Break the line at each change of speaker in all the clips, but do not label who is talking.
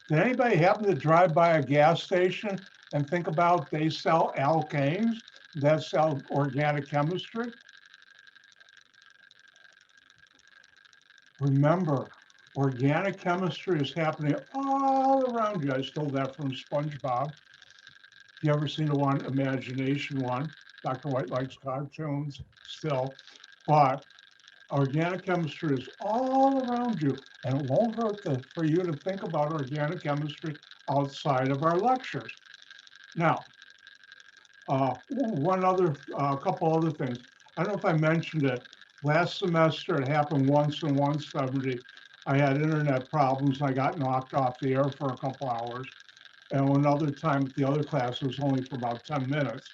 Did anybody happen to drive by a gas station and think about they sell alkanes that sell organic chemistry? Remember, organic chemistry is happening all around you. I stole that from SpongeBob. You ever seen the one, Imagination one? Dr. White likes cartoons still, but organic chemistry is all around you, and it won't hurt for you to think about organic chemistry outside of our lectures. Now, a couple other things. I don't know if I mentioned it. Last semester, it happened once in 170. I had internet problems. And I got knocked off the air for a couple hours. And another time at the other class, it was only for about 10 minutes.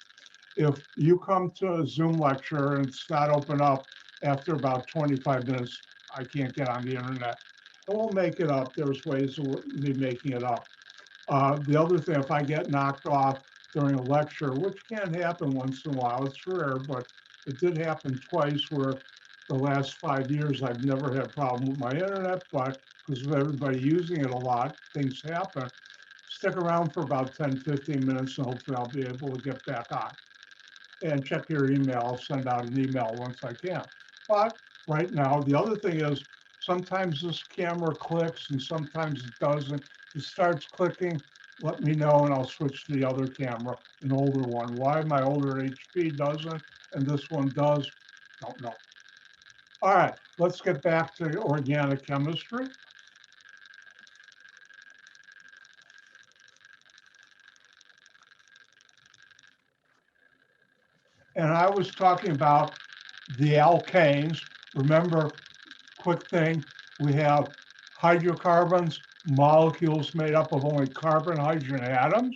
If you come to a Zoom lecture and it's not open up after about 25 minutes, I can't get on the internet. And we'll make it up. There's ways of me making it up. The other thing, if I get knocked off during a lecture, which can happen once in a while, it's rare, but it did happen twice where the last 5 years I've never had a problem with my internet, but because of everybody using it a lot, things happen. Stick around for about 10, 15 minutes and hopefully I'll be able to get back on. And check your email, I'll send out an email once I can. But right now, the other thing is sometimes this camera clicks and sometimes it doesn't. If it starts clicking, let me know and I'll switch to the other camera, an older one. Why my older HP doesn't and this one does, don't know. All right, let's get back to organic chemistry. And I was talking about the alkanes. Remember, quick thing, we have hydrocarbons, molecules made up of only carbon, hydrogen atoms.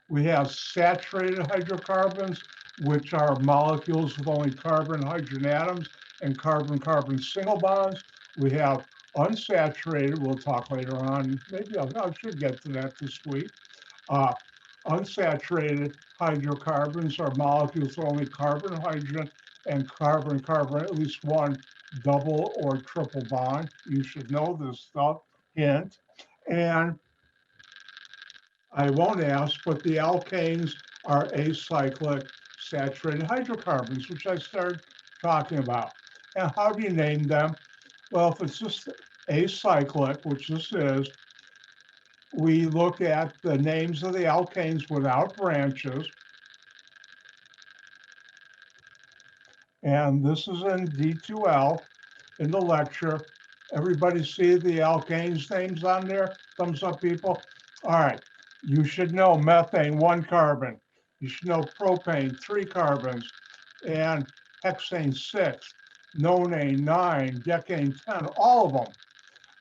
We have saturated hydrocarbons, which are molecules of only carbon, hydrogen atoms and carbon-carbon single bonds. We have unsaturated, we'll talk later on, maybe I should get to that this week. Unsaturated hydrocarbons are molecules of only carbon, hydrogen, and carbon-carbon, at least one double or triple bond. You should know this stuff, hint. And I won't ask, but the alkanes are acyclic saturated hydrocarbons, which I started talking about. And how do you name them? Well, if it's just acyclic, which this is, we look at the names of the alkanes without branches. And this is in D2L in the lecture. Everybody see the alkanes names on there? Thumbs up, people. All right, you should know methane, 1 carbon. You should know propane, 3 carbons, and hexane, 6, nonane, 9, decane, 10, all of them.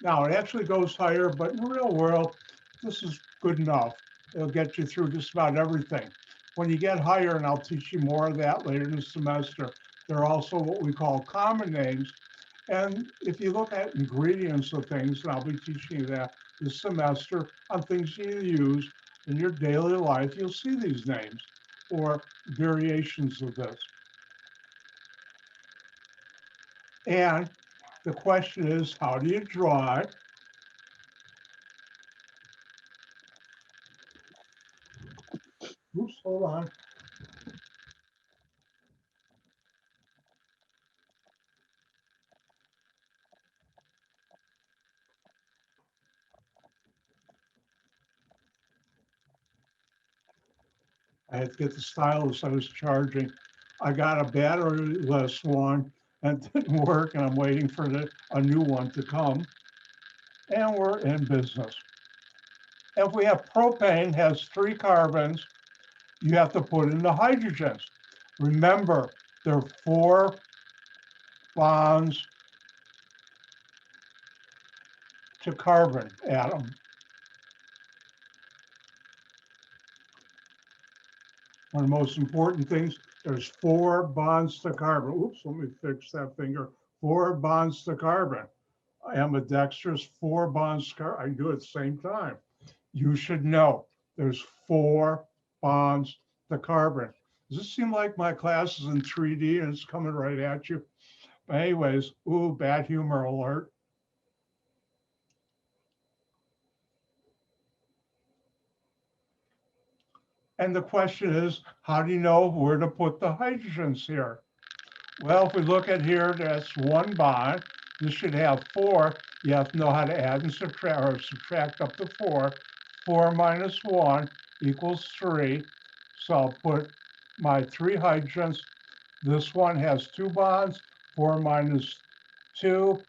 Now, it actually goes higher, but in the real world, this is good enough. It'll get you through just about everything. When you get higher, and I'll teach you more of that later in the semester, there are also what we call common names. And if you look at ingredients of things, and I'll be teaching you that this semester on things you use in your daily life, you'll see these names or variations of this. And the question is, how do you draw it? Oops, hold on. I had to get the stylus I was charging. I got a batteryless one and it didn't work, and I'm waiting for a new one to come. And we're in business. If we have propane has 3 carbons, you have to put in the hydrogens. Remember, there are 4 bonds to carbon atom. One of the most important things, there's 4 bonds to carbon. Oops, let me fix that finger. 4 bonds to carbon. Ambidextrous, 4 bonds to carbon. I can do it at the same time. You should know there's 4 bonds to carbon. Does this seem like my class is in 3D and it's coming right at you? But anyways, ooh, bad humor alert. And the question is, how do you know where to put the hydrogens here? Well, if we look at here, that's one bond. This should have 4. You have to know how to add and subtract, or subtract up to 4. 4 minus 1 equals 3. So I'll put my 3 hydrogens. This one has 2 bonds. 4 minus 2.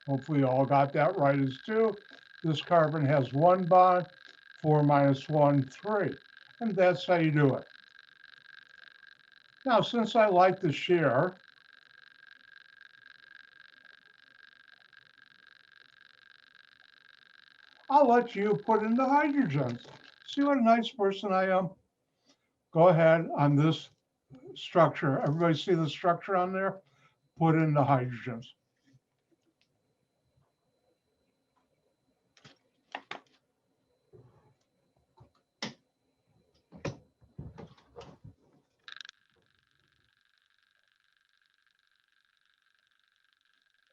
Hopefully you all got that right, is 2. This carbon has 1 bond. 4 minus 1, 3. And that's how you do it. Now, since I like to share, I'll let you put in the hydrogens. See what a nice person I am? Go ahead on this structure. Everybody see the structure on there? Put in the hydrogens.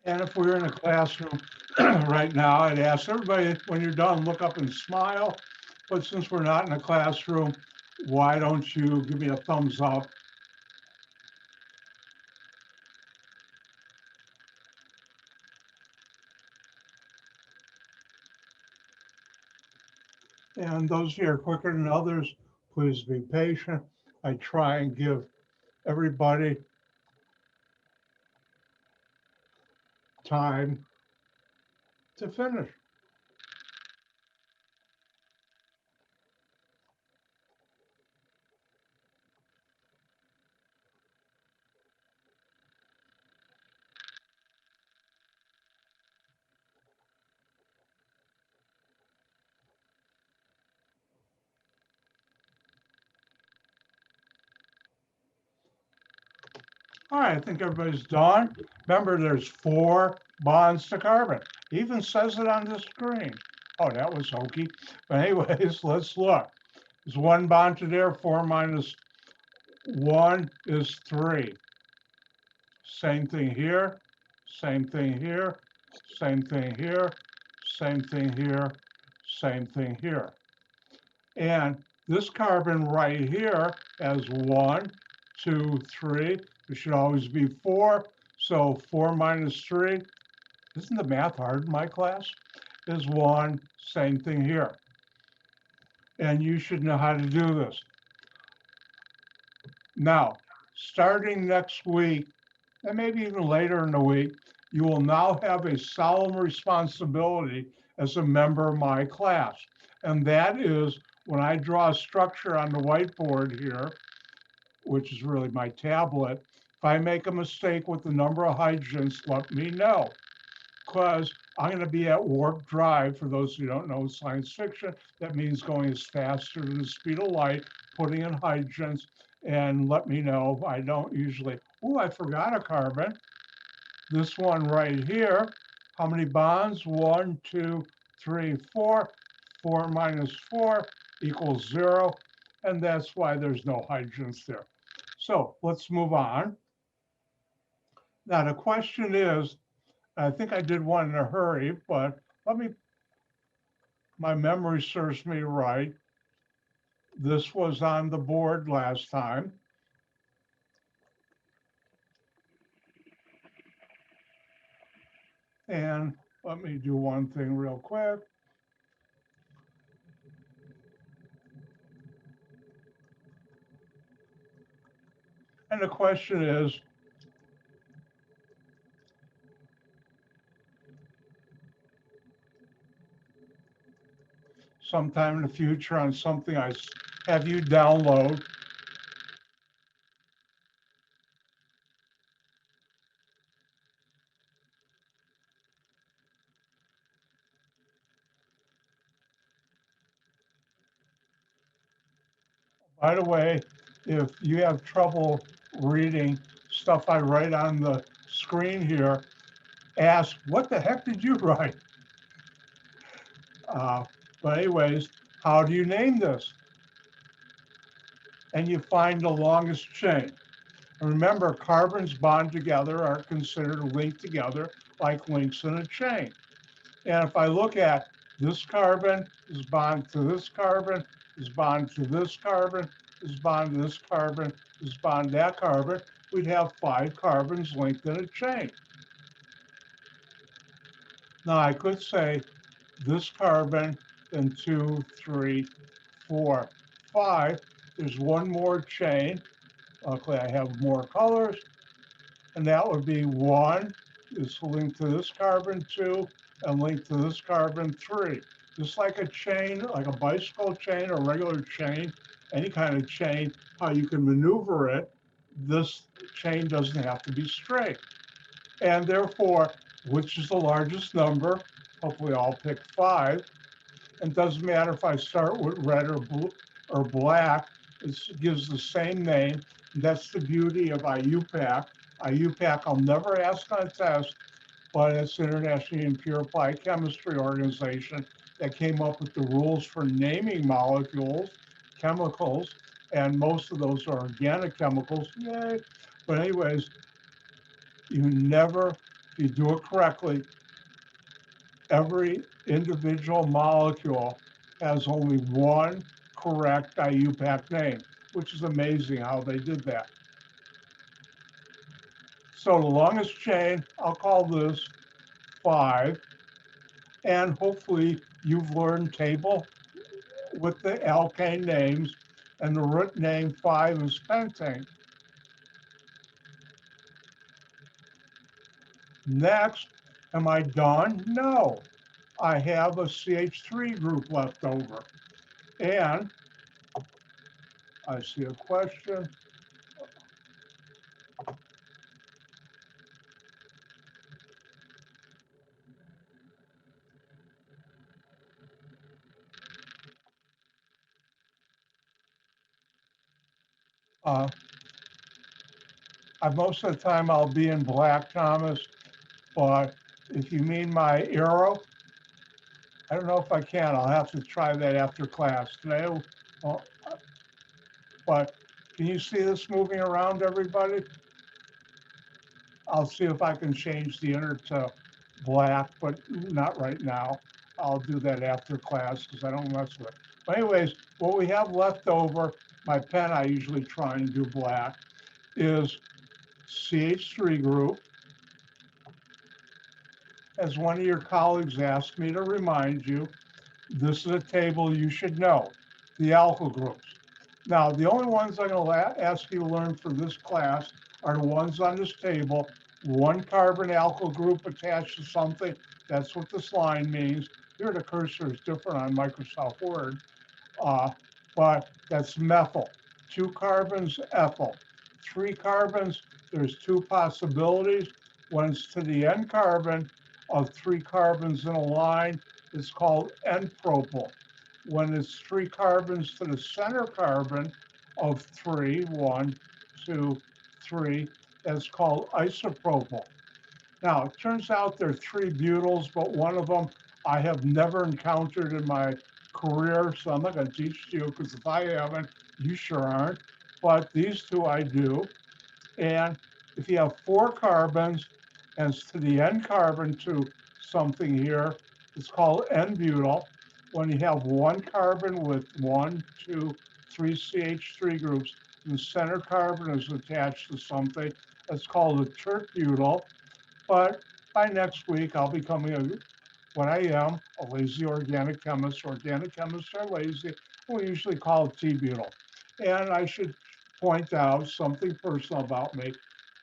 And if we were in a classroom right now, I'd ask everybody, when you're done, look up and smile. But since we're not in a classroom, why don't you give me a thumbs up? And those who are quicker than others, please be patient. I try and give everybody time to finish. All right, I think everybody's done. Remember, there's 4 bonds to carbon. It even says it on the screen. Oh, that was hokey. But anyways, let's look. There's 1 bond to there, 4 minus 1 is 3. Same thing here, same thing here, same thing here, same thing here, same thing here. And this carbon right here has 1, 2, 3. It should always be 4. So 4 minus 3, isn't the math hard in my class? Is 1, same thing here. And you should know how to do this. Now, starting next week, and maybe even later in the week, you will now have a solemn responsibility as a member of my class. And that is when I draw a structure on the whiteboard here, which is really my tablet, if I make a mistake with the number of hydrogens, let me know. Because I'm going to be at warp drive. For those who don't know science fiction, that means going as faster than the speed of light, putting in hydrogens, and let me know. I don't usually, oh, I forgot a carbon. This one right here, how many bonds? 1, 2, 3, 4. 4 minus 4 equals 0. And that's why there's no hydrogens there. So let's move on. Now the question is, I think I did one in a hurry, but my memory serves me right. This was on the board last time. And let me do one thing real quick. And the question is, sometime in the future on something I have you download. By the way, if you have trouble reading stuff I write on the screen here, ask, what the heck did you write? But anyways, how do you name this? And you find the longest chain. And remember, carbons bond together are considered linked together like links in a chain. And if I look at this carbon is bond to this carbon, is bonded to this carbon, is bonded to this carbon, is bonded to that carbon, we'd have 5 carbons linked in a chain. Now I could say this carbon, then 2, 3, 4, 5. There's one more chain. Luckily, I have more colors. And that would be 1 is linked to this carbon 2 and linked to this carbon 3. Just like a chain, like a bicycle chain or regular chain, any kind of chain, how you can maneuver it, this chain doesn't have to be straight. And therefore, which is the largest number? Hopefully I'll pick 5. And doesn't matter if I start with red or blue or black, it gives the same name. That's the beauty of IUPAC. IUPAC I'll never ask on a test, but it's International and Pure Applied Chemistry Organization that came up with the rules for naming molecules, chemicals, and most of those are organic chemicals. Yay! But anyways, you never, if you do it correctly, every individual molecule has only one correct IUPAC name, which is amazing how they did that. So the longest chain, I'll call this 5. And hopefully you've learned table with the alkane names, and the root name 5 is pentane. Next, am I done? No. I have a CH3 group left over. And I see a question. Most of the time I'll be in black, Thomas, but if you mean my arrow, I don't know if I can. I'll have to try that after class today. But can you see this moving around, everybody? I'll see if I can change the inner to black, but not right now. I'll do that after class because I don't mess with it. But anyways, what we have left over, my pen I usually try and do black, is CH3 group. As one of your colleagues asked me to remind you, this is a table you should know, the alkyl groups. Now, the only ones I'm going to ask you to learn for this class are the ones on this table. 1 carbon alkyl group attached to something. That's what this line means. Here the cursor is different on Microsoft Word, but that's methyl. 2 carbons, ethyl. 3 carbons, there's 2 possibilities. One's to the end carbon of 3 carbons in a line. It's called N-propyl. When it's 3 carbons to the center carbon of 3, 1, 2, 3, that's called isopropyl. Now, it turns out there are 3 butyls, but one of them I have never encountered in my career, so I'm not going to teach you because if I haven't, you sure aren't. But these 2 I do. And if you have 4 carbons and it's to the end carbon to something here, it's called N-butyl. When you have 1 carbon with 1, 2, 3 CH3 groups, and the center carbon is attached to something, that's called a tert-butyl. But by next week, I'll be becoming what I am, a lazy organic chemist. Organic chemists are lazy. We usually call it T-butyl. And I should point out something personal about me.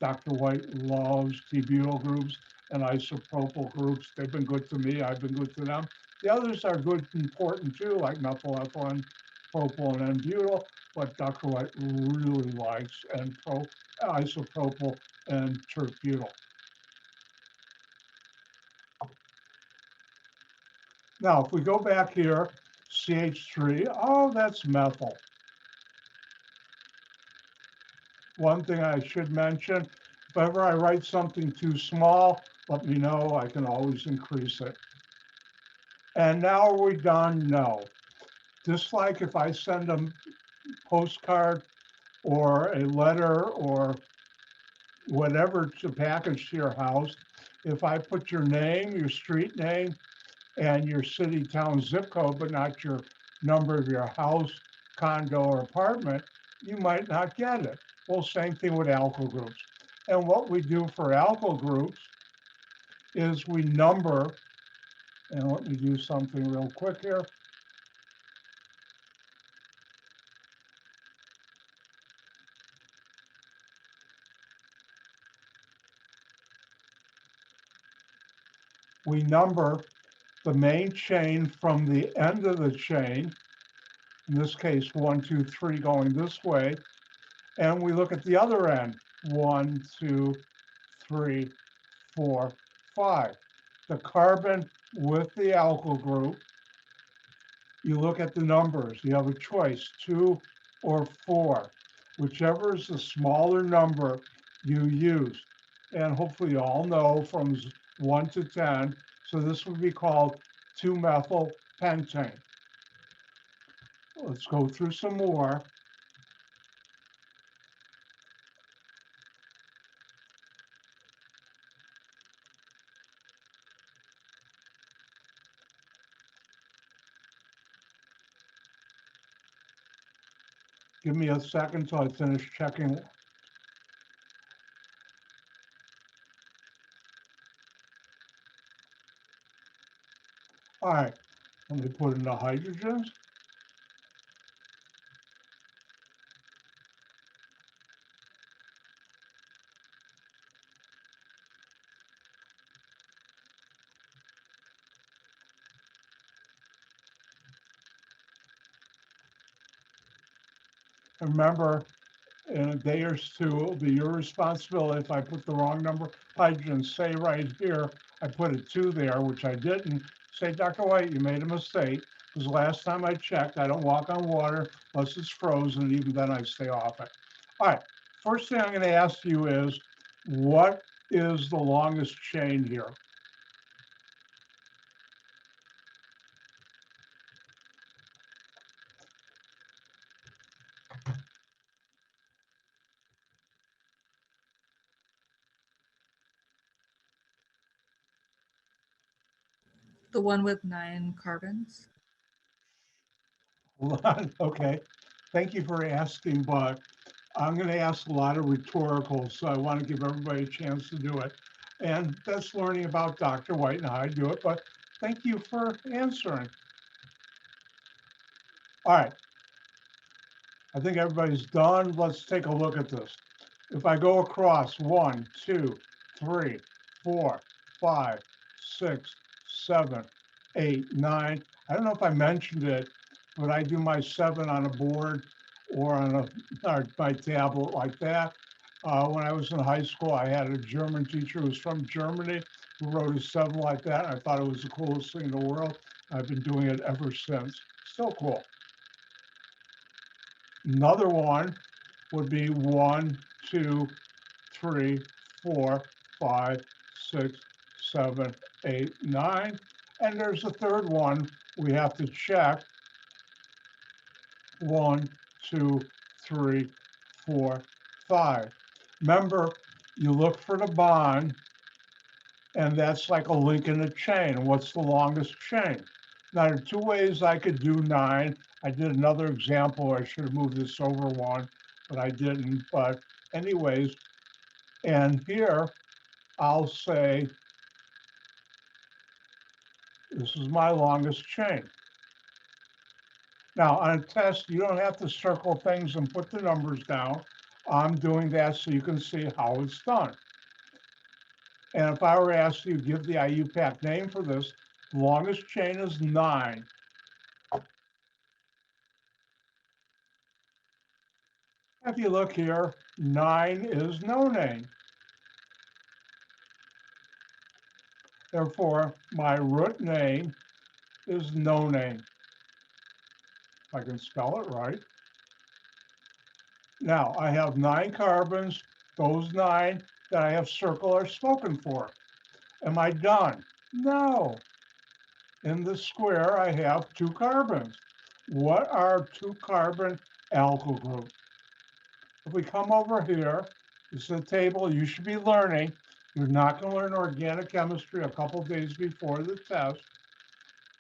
Dr. White loves T-butyl groups and isopropyl groups. They've been good to me. I've been good to them. The others are good and important too, like methyl, ethylene, propyl, and N-butyl. But Dr. White really likes isopropyl and tert-butyl. Now, if we go back here, CH3, oh, that's methyl. One thing I should mention, if ever I write something too small, let me know, I can always increase it. And now are we done? No. Just like if I send a postcard or a letter or whatever to package to your house, if I put your name, your street name, and your city, town, zip code, but not your number of your house, condo, or apartment, you might not get it. Well, same thing with alkyl groups. And what we do for alkyl groups is we number, and let me do something real quick here. We number the main chain from the end of the chain, in this case, 1, 2, 3 going this way, and we look at the other end, 1, 2, 3, 4, 5. The carbon with the alkyl group, you look at the numbers. You have a choice, 2 or 4. Whichever is the smaller number you use. And hopefully you all know from 1 to 10. So this would be called 2-methyl pentane. Let's go through some more. Give me a second till I finish checking. All right, let me put in the hydrogens. Remember, in a day or two, it'll be your responsibility if I put the wrong number of hydrogens. Say right here, I put a 2 there, which I didn't. Say, Dr. White, you made a mistake. Because last time I checked, I don't walk on water unless it's frozen. Even then, I stay off it. All right, first thing I'm going to ask you is, what is the longest chain here?
The one with 9 carbons.
Hold on. Okay. Thank you for asking, but I'm going to ask a lot of rhetorical, so I want to give everybody a chance to do it. And that's learning about Dr. White and how I do it, but thank you for answering. All right. I think everybody's done. Let's take a look at this. If I go across 1, 2, 3, 4, 5, 6, 7, 8, 9. I don't know if I mentioned it, but I do my 7 on a board or on my tablet like that. When I was in high school, I had a German teacher who was from Germany who wrote a 7 like that. I thought it was the coolest thing in the world. I've been doing it ever since. Still cool. Another one would be 1, 2, 3, 4, 5, 6, 7, 8, 9. And there's a third one we have to check. 1, 2, 3, 4, 5. Remember, you look for the bond, and that's like a link in a chain. What's the longest chain? Now, there are 2 ways I could do 9. I did another example. I should have moved this over one, but I didn't. But anyways, and here I'll say, this is my longest chain. Now, on a test, you don't have to circle things and put the numbers down. I'm doing that so you can see how it's done. And if I were asked you to give the IUPAC name for this, the longest chain is 9. If you look here, 9 is nonane. Therefore, my root name is nonane. If I can spell it right. Now, I have 9 carbons. Those 9 that I have circled are spoken for. Am I done? No. In the square, I have 2 carbons. What are 2 carbon alkyl groups? If we come over here, this is a table you should be learning. You're not going to learn organic chemistry a couple days before the test.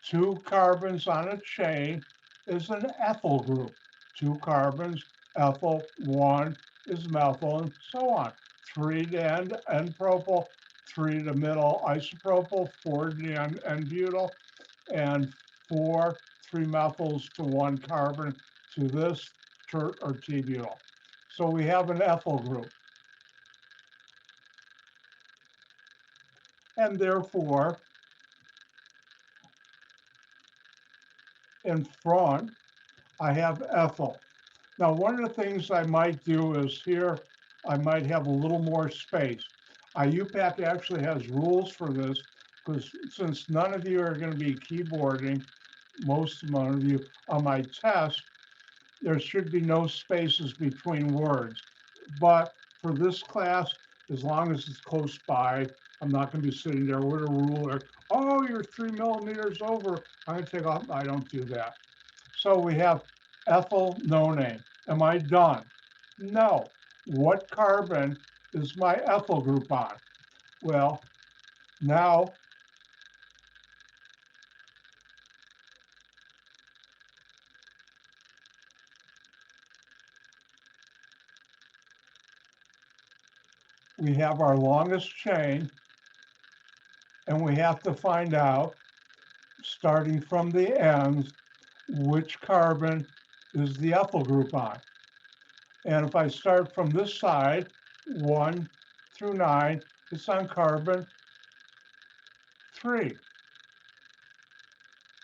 2 carbons on a chain. is an ethyl group. 2 carbons, ethyl, 1 is methyl, and so on. 3 to end propyl, 3 to middle isopropyl, 4 to the end butyl, and 4 3 methyls to 1 carbon to this tert or T-butyl. So we have an ethyl group. And therefore, in front, I have ethyl. Now, one of the things I might do is here, I might have a little more space. IUPAC actually has rules for this, because since none of you are going to be keyboarding, most amount of you on my test, there should be no spaces between words. But for this class, as long as it's close by, I'm not going to be sitting there with a ruler. Oh, you're 3 millimeters over. I'm going to take off. I don't do that. So we have ethyl nonane. Am I done? No. What carbon is my ethyl group on? Well, now we have our longest chain, and we have to find out, starting from the ends, which carbon is the ethyl group on. And if I start from this side, 1 through 9, it's on carbon 3. If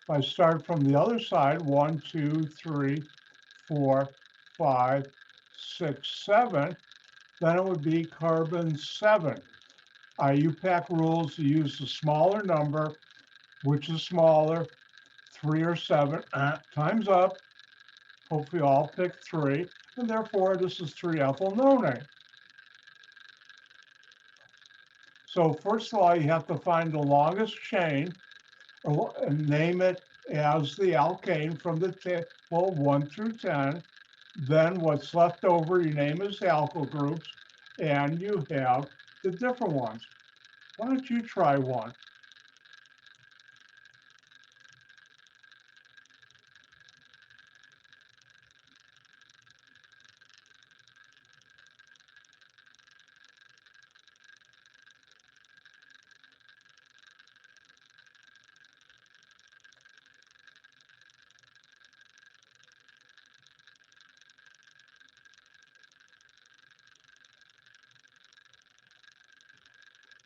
I start from the other side, 1, 2, 3, 4, 5, 6, 7, then it would be carbon 7. IUPAC rules to use the smaller number, which is smaller, 3 or 7, times up. Hopefully all pick 3, and therefore this is 3-ethyl nonane. So first of all, you have to find the longest chain and name it as the alkane from the table 1 through 10. Then what's left over, you name as alkyl groups, and you have the different ones. Why don't you try one?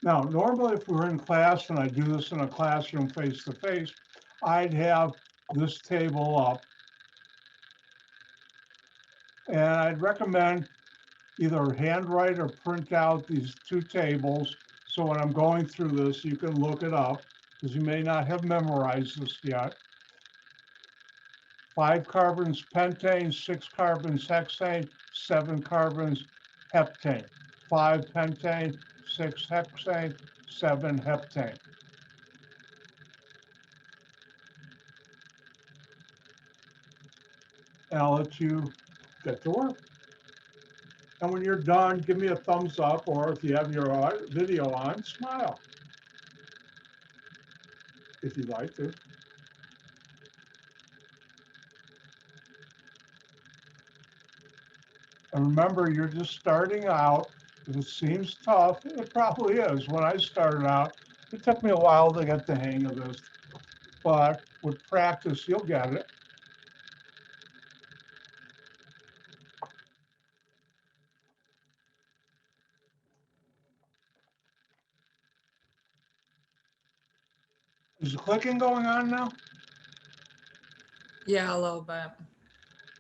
Now, normally if we were in class and I do this in a classroom face-to-face, I'd have this table up. And I'd recommend either handwrite or print out these 2 tables. So when I'm going through this, you can look it up, because you may not have memorized this yet. 5 carbons pentane, 6 carbons hexane, 7 carbons heptane. 5 pentane, 6 hexane, 7 heptane. And I'll let you get to work. And when you're done, give me a thumbs up, or if you have your video on, smile, if you'd like to. And remember, you're just starting out. If it seems tough, it probably is. When I started out, it took me a while to get the hang of this, but with practice, you'll get it. Is the clicking going on now?
Yeah, a little bit.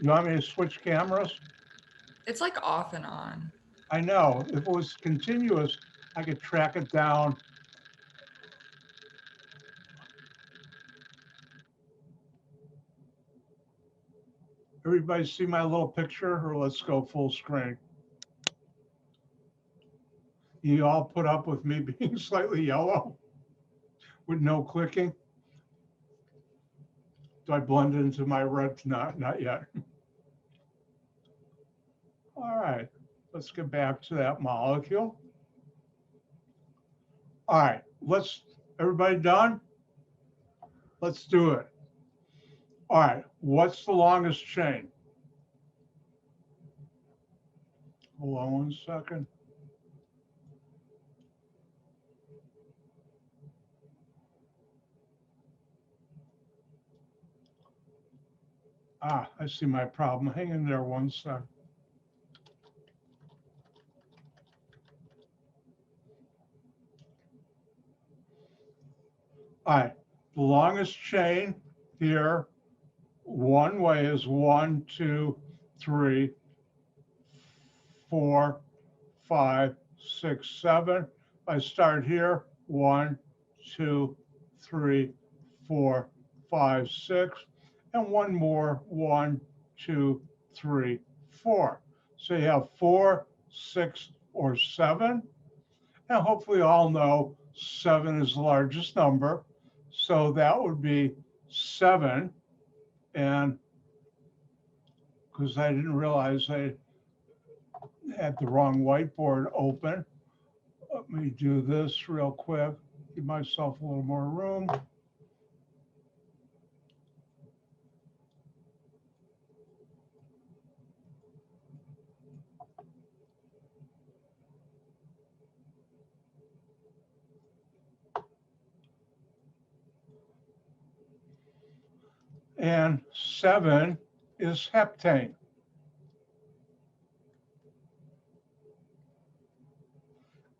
You want me to switch cameras?
It's like off and on.
I know. If it was continuous, I could track it down. Everybody see my little picture, or let's go full screen? You all put up with me being slightly yellow with no clicking? Do I blend into my red? Not yet. All right, let's get back to that molecule. All right, everybody done? Let's do it. All right, what's the longest chain? Hold on 1 second. Ah, I see my problem. Hang in there 1 sec. All right, the longest chain here, one way is 1, 2, 3, 4, 5, 6, 7. I start here, 1, 2, 3, 4, 5, 6, and one more, 1, 2, 3, 4. So you have 4, 6, or 7. And hopefully all know 7 is the largest number. So that would be 7. And because I didn't realize I had the wrong whiteboard open, let me do this real quick, give myself a little more room. And 7 is heptane.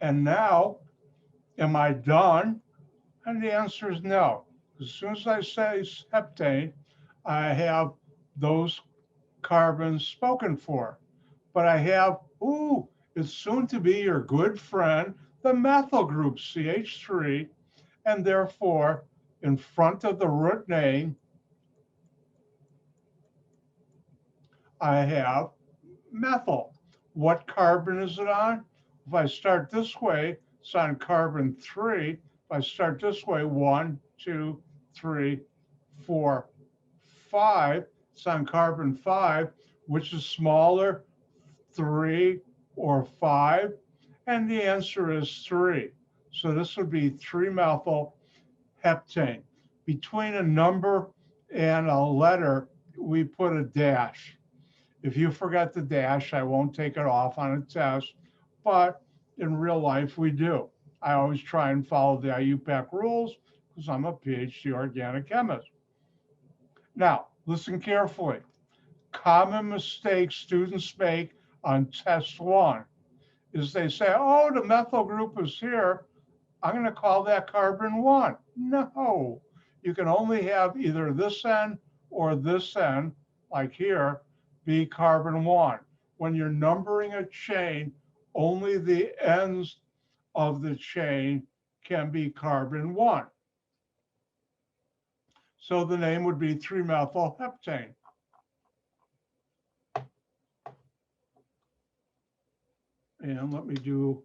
And now, am I done? And the answer is no. As soon as I say heptane, I have those carbons spoken for. But I have, ooh, it's soon to be your good friend, the methyl group CH3, and therefore, in front of the root name, I have methyl. What carbon is it on? If I start this way, it's on carbon 3. If I start this way, 1, 2, 3, 4, 5, it's on carbon 5, which is smaller, 3 or 5? And the answer is 3. So this would be 3-methyl heptane. Between a number and a letter, we put a dash. If you forget the dash, I won't take it off on a test, but in real life, we do. I always try and follow the IUPAC rules because I'm a PhD organic chemist. Now, listen carefully. Common mistake students make on test 1 is they say, oh, the methyl group is here. I'm going to call that carbon 1. No, you can only have either this end or this end, like here, be carbon 1. When you're numbering a chain, only the ends of the chain can be carbon 1. So the name would be 3-methyl heptane. And let me do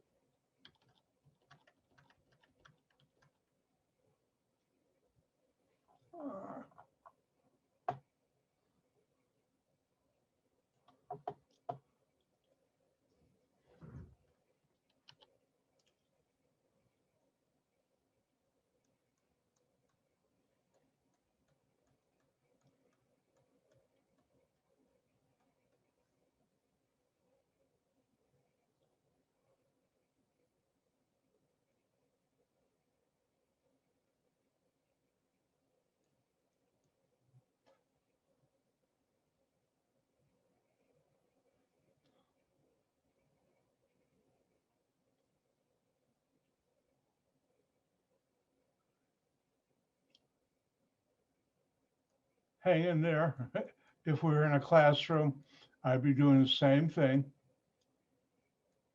hang in there. If we were in a classroom, I'd be doing the same thing.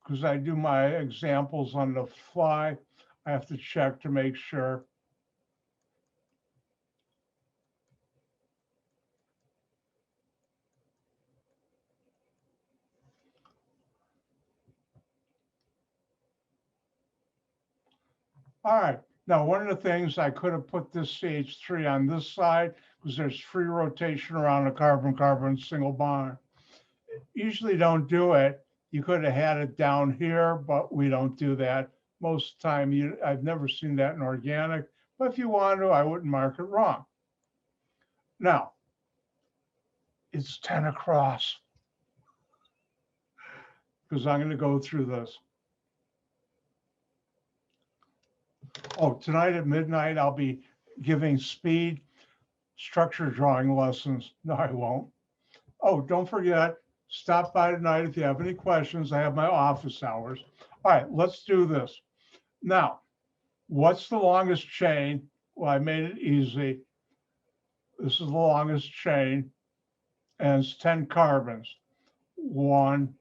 Because I do my examples on the fly, I have to check to make sure. All right, now one of the things I could have put this CH3 on this side because there's free rotation around a carbon-carbon single bond. Usually don't do it. You could have had it down here, but we don't do that. Most of the time, I've never seen that in organic, but if you want to, I wouldn't mark it wrong. Now, It's 10 across. Because I'm going to go through this. Oh, tonight at midnight, I'll be giving speed structure drawing lessons. No, I won't. Oh, don't forget, stop by tonight if you have any questions. I have my office hours. All right, let's do this. Now, what's the longest chain? Well, I made it easy. This is the longest chain, and it's 10 carbons. 1,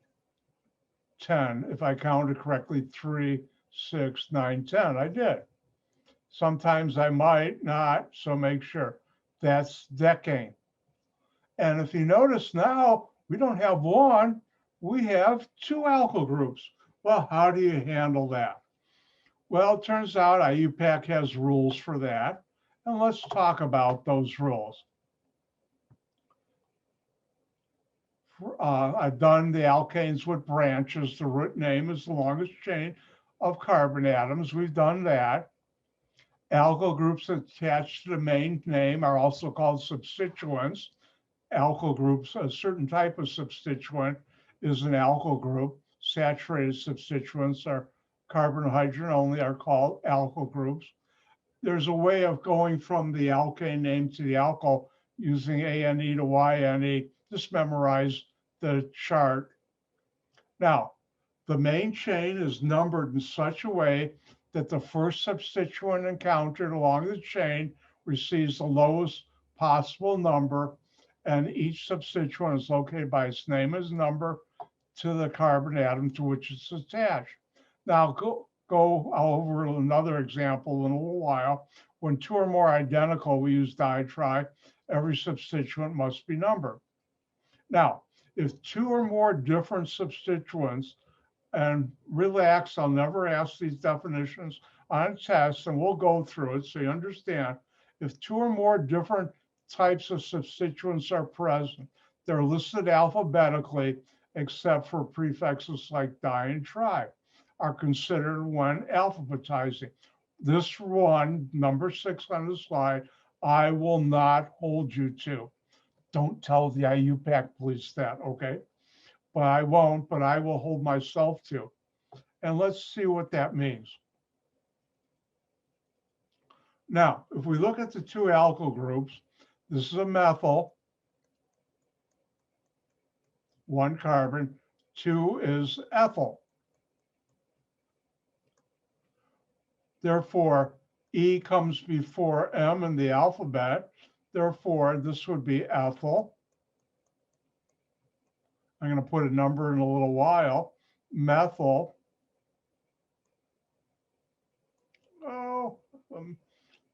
10. If I counted correctly, 3, 6, 9, 10. I did. Sometimes I might not, so make sure. That's decane. And if you notice now, we don't have one, we have 2 alkyl groups. Well, how do you handle that? Well, it turns out IUPAC has rules for that. And let's talk about those rules. I've done the alkanes with branches. The root name is the longest chain of carbon atoms. We've done that. Alkyl groups attached to the main name are also called substituents. Alkyl groups, a certain type of substituent is an alkyl group. Saturated substituents are carbon and hydrogen only, are called alkyl groups. There's a way of going from the alkane name to the alkyl using ANE to YNE. Just memorize the chart. Now, the main chain is numbered in such a way that the first substituent encountered along the chain receives the lowest possible number, and each substituent is located by its name as number to the carbon atom to which it's attached. Now, go over another example in a little while. When 2 or more identical, we use ditri. Every substituent must be numbered. Now, if 2 or more different substituents, and relax, I'll never ask these definitions on tests, and we'll go through it so you understand. If 2 or more different types of substituents are present, they're listed alphabetically, except for prefixes like di and tri, are considered when alphabetizing. This one, number 6 on the slide, I will not hold you to. Don't tell the IUPAC police that, okay? But I won't, but I will hold myself to. And let's see what that means. Now, if we look at the 2 alkyl groups, this is a methyl, 1 carbon, 2 is ethyl. Therefore, E comes before M in the alphabet. Therefore, this would be ethyl. I'm going to put a number in a little while. Methyl. Oh,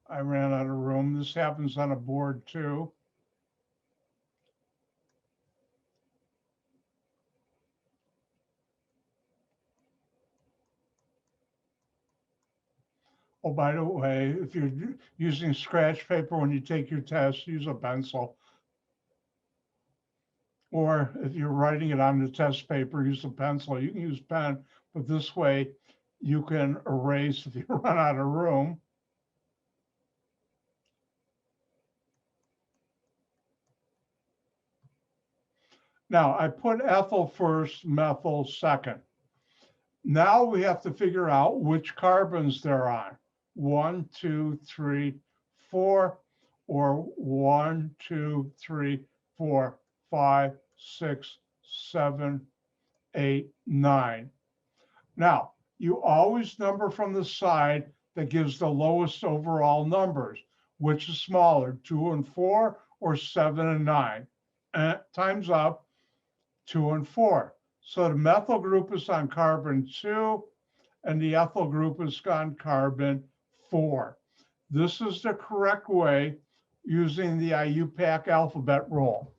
I ran out of room. This happens on a board too. Oh, by the way, if you're using scratch paper when you take your test, use a pencil. Or if you're writing it on the test paper, use a pencil. You can use pen, but this way you can erase if you run out of room. Now, I put ethyl first, methyl second. Now we have to figure out which carbons they're on. 1, 2, 3, 4, or 1, 2, 3, 4, 5, 6, 7, 8, 9. Now, you always number from the side that gives the lowest overall numbers. Which is smaller, 2 and 4 or 7 and 9? Time's up, 2 and 4. So the methyl group is on carbon 2 and the ethyl group is on carbon 4. This is the correct way using the IUPAC alphabet rule.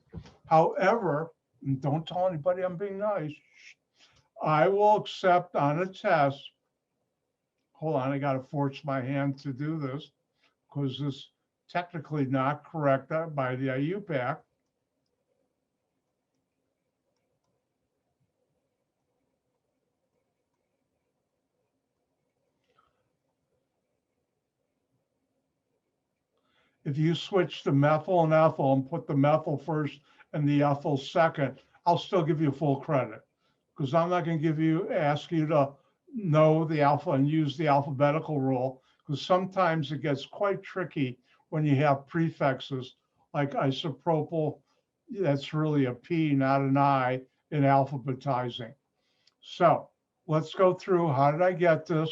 However, and don't tell anybody I'm being nice, I will accept on a test. Hold on, I got to force my hand to do this because this is technically not correct by the IUPAC. If you switch to methyl and ethyl and put the methyl first and the ethyl second, I'll still give you full credit, because I'm not going to ask you to know the alpha and use the alphabetical rule, because sometimes it gets quite tricky when you have prefixes like isopropyl. That's really a P, not an I, in alphabetizing. So let's go through. How did I get this?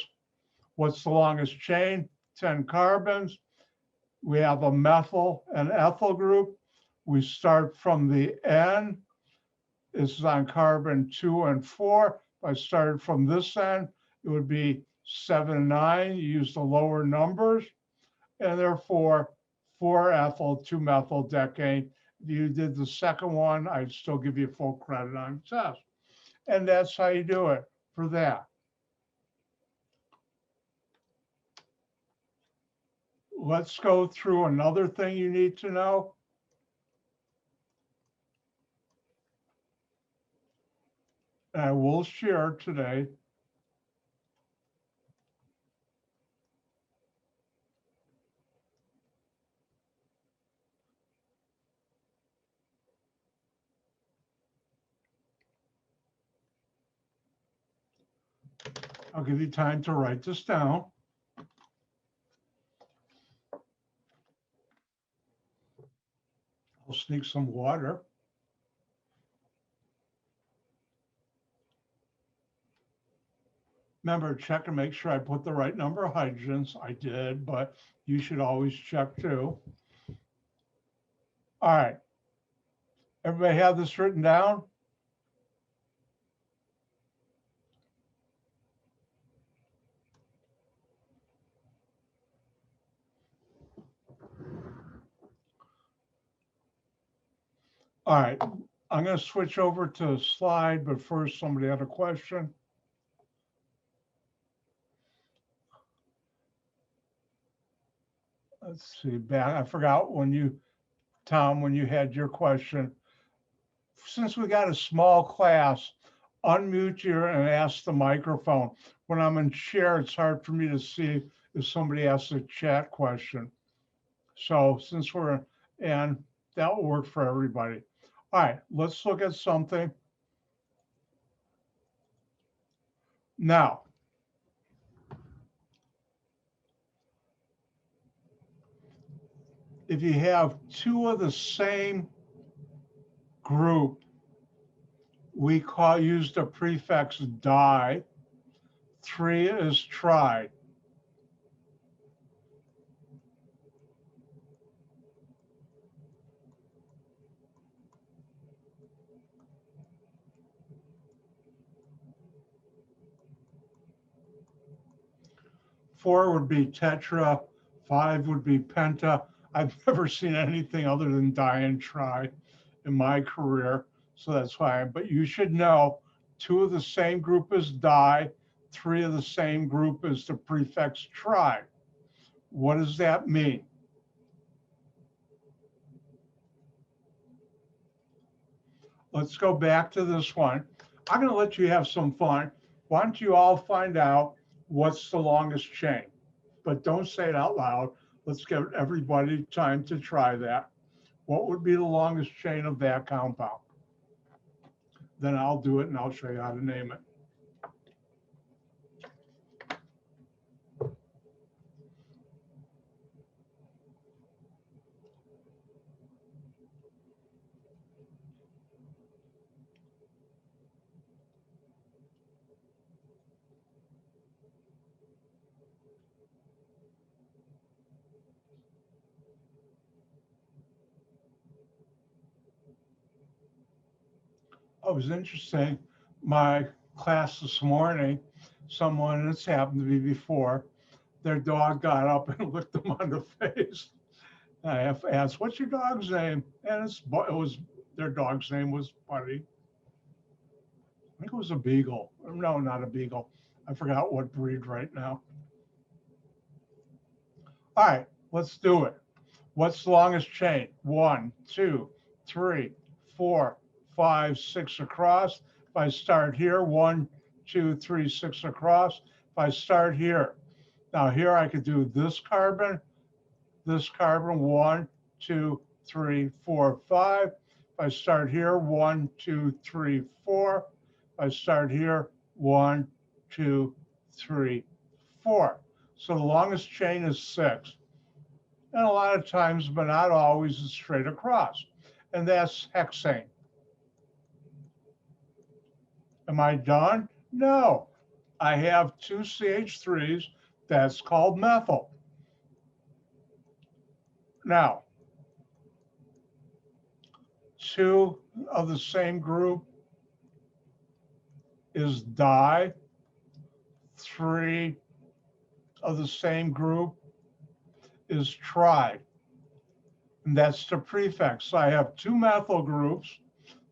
What's the longest chain? 10 carbons. We have a methyl and ethyl group. We start from the N. This is on carbon 2 and 4. If I started from this end, it would be 7 and 9. You use the lower numbers. And therefore, 4 ethyl, 2 methyl decane. If you did the second one, I'd still give you full credit on the test. And that's how you do it for that. Let's go through another thing you need to know. I will share today. I'll give you time to write this down. I'll sneak some water. Remember, check and make sure I put the right number of hydrogens. I did, but you should always check too. All right. Everybody have this written down? All right. I'm going to switch over to a slide, but first somebody had a question. Let's see, back. I forgot when you, Tom, when you had your question. Since we got a small class, unmute you and ask the microphone. When I'm in share, it's hard for me to see if somebody asks a chat question. So since we're in, that will work for everybody. All right, let's look at something. Now, if you have two of the same group, we use the prefix di. 3 is tri. Four would be tetra, 5 would be penta. I've never seen anything other than di and tri in my career, so that's why. But you should know 2 of the same group is di, 3 of the same group is the prefix tri. What does that mean? Let's go back to this one. I'm going to let you have some fun. Why don't you all find out what's the longest chain? But don't say it out loud. Let's give everybody time to try that. What would be the longest chain of that compound? Then I'll do it and I'll show you how to name it. Oh, it was interesting. My class this morning, someone, and it's happened to me before, their dog got up and licked them on the face. I have asked, what's your dog's name? And it was their dog's name was Buddy. I think it was a beagle. No, not a beagle. I forgot what breed right now. All right, let's do it. What's the longest chain? 1, 2, 3, 4, 5, 6 across. If I start here, 1, 2, 3, 6 across. If I start here, now here I could do this carbon, 1, 2, 3, 4, 5. If If I start here, 1, 2, 3, 4. If I start here, 1, 2, 3, 4. So the longest chain is 6. And a lot of times, but not always, it's straight across. And that's hexane. Am I done? No. I have 2 CH3s. That's called methyl. Now, 2 of the same group is di. 3 of the same group is tri. And that's the prefix. So I have 2 methyl groups.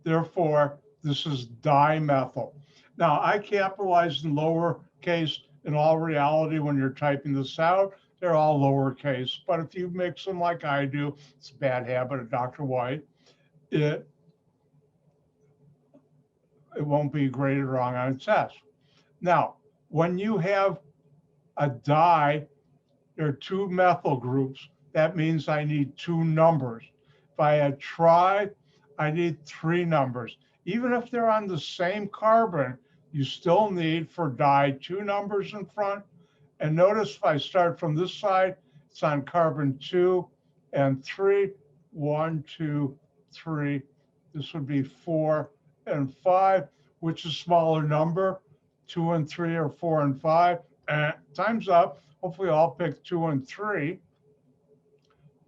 Therefore, this is dimethyl. Now, I capitalized in lowercase. In all reality, when you're typing this out, they're all lowercase. But if you mix them like I do, it's a bad habit of Dr. White, it won't be graded wrong on a test. Now, when you have a di, there are 2 methyl groups. That means I need 2 numbers. If I had tri, I need 3 numbers. Even if they're on the same carbon, you still need for di 2 numbers in front. And notice if I start from this side, it's on carbon 2 and 3. 1, 2, 3. This would be 4 and 5. Which is smaller number? 2 and 3 or 4 and 5? Time's up. Hopefully I'll pick 2 and 3.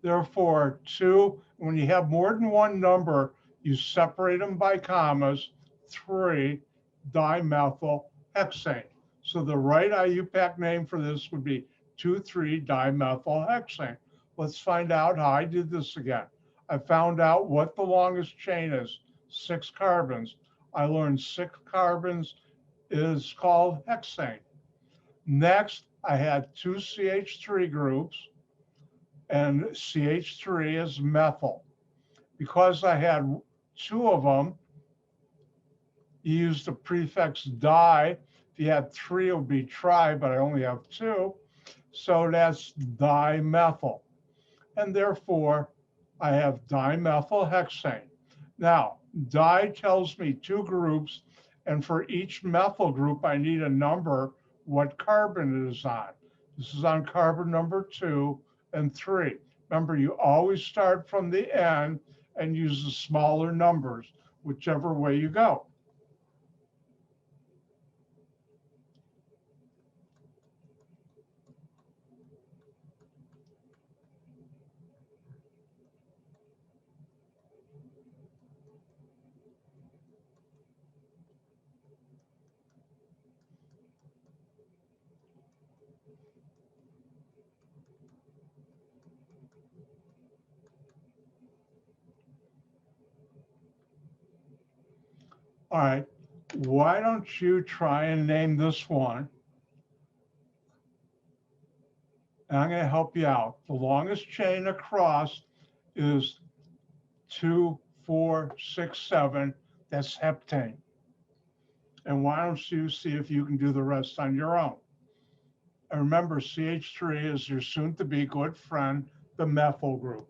Therefore, 2, when you have more than one number, you separate them by commas. 3, dimethyl hexane. So the right IUPAC name for this would be 2,3-dimethyl hexane. Let's find out how I did this again. I found out what the longest chain is, 6 carbons. I learned 6 carbons is called hexane. Next, I had 2 CH3 groups, and CH3 is methyl. Because I had 2 of them, you use the prefix di. If you had 3, it would be tri, but I only have 2. So that's dimethyl. And therefore, I have dimethyl hexane. Now, di tells me 2 groups, and for each methyl group, I need a number what carbon it is on. This is on carbon number 2 and 3. Remember, you always start from the end and use the smaller numbers, whichever way you go. All right, why don't you try and name this one? And I'm going to help you out. The longest chain across is 2, 4, 6, 7. That's heptane. And why don't you see if you can do the rest on your own? And remember, CH3 is your soon-to-be good friend, the methyl group.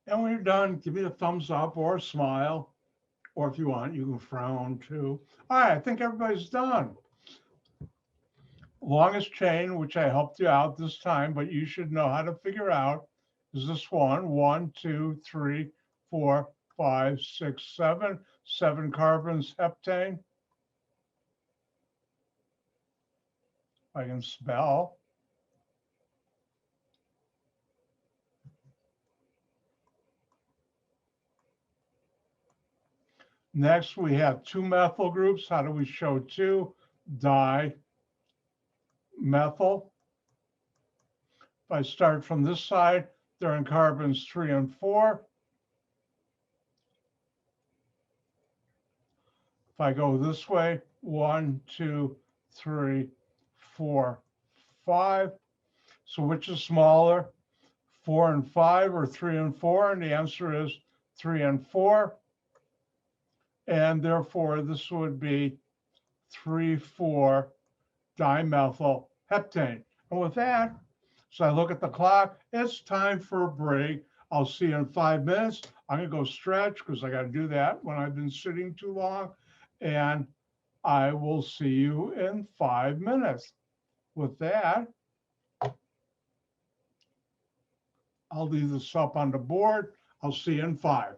And when you're done, give me a thumbs up or a smile, or if you want, you can frown too. All right, I think everybody's done. Longest chain, which I helped you out this time, but you should know how to figure out, is this one. 1, 2, 3, 4, 5, 6, 7. 7 carbons heptane. I can spell. Next, we have two methyl groups. How do we show two? Dimethyl. If I start from this side, they're in carbons 3 and 4. If I go this way, 1, 2, 3, 4, 5. So which is smaller, 4 and 5 or 3 and 4? And the answer is 3 and 4. And therefore, this would be 3,4 dimethyl heptane. And with that, so I look at the clock, it's time for a break. I'll see you in 5 minutes. I'm gonna go stretch because I gotta do that when I've been sitting too long. And I will see you in 5 minutes. With that, I'll leave this up on the board. I'll see you in 5.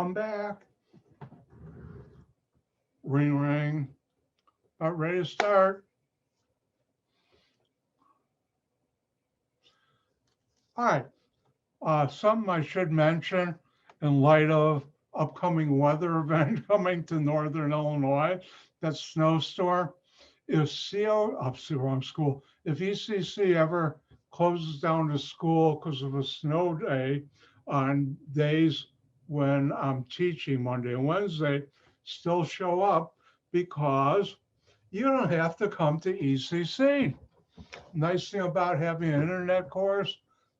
I'm back. Ring, ring. About ready to start. All right. Something I should mention in light of upcoming weather event coming to Northern Illinois, that snowstorm. If wrong school. If ECC ever closes down the school because of a snow day on days when I'm teaching Monday and Wednesday, still show up because you don't have to come to ECC. Nice thing about having an internet course,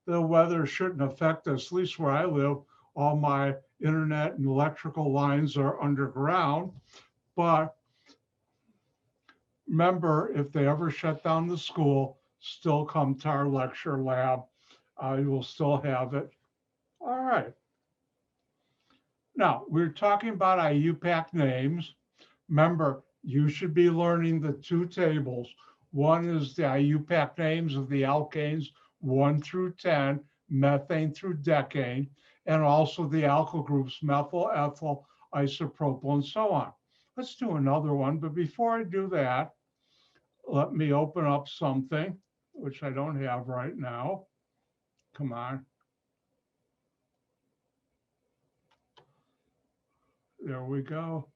the weather shouldn't affect us, at least where I live. All my internet and electrical lines are underground. But remember, if they ever shut down the school, still come to our lecture lab. You will still have it. All right. Now, we're talking about IUPAC names. Remember, you should be learning the two tables. One is the IUPAC names of the alkanes 1 through 10, methane through decane, and also the alkyl groups, methyl, ethyl, isopropyl, and so on. Let's do another one, but before I do that, let me open up something, which I don't have right now. Come on. There we go.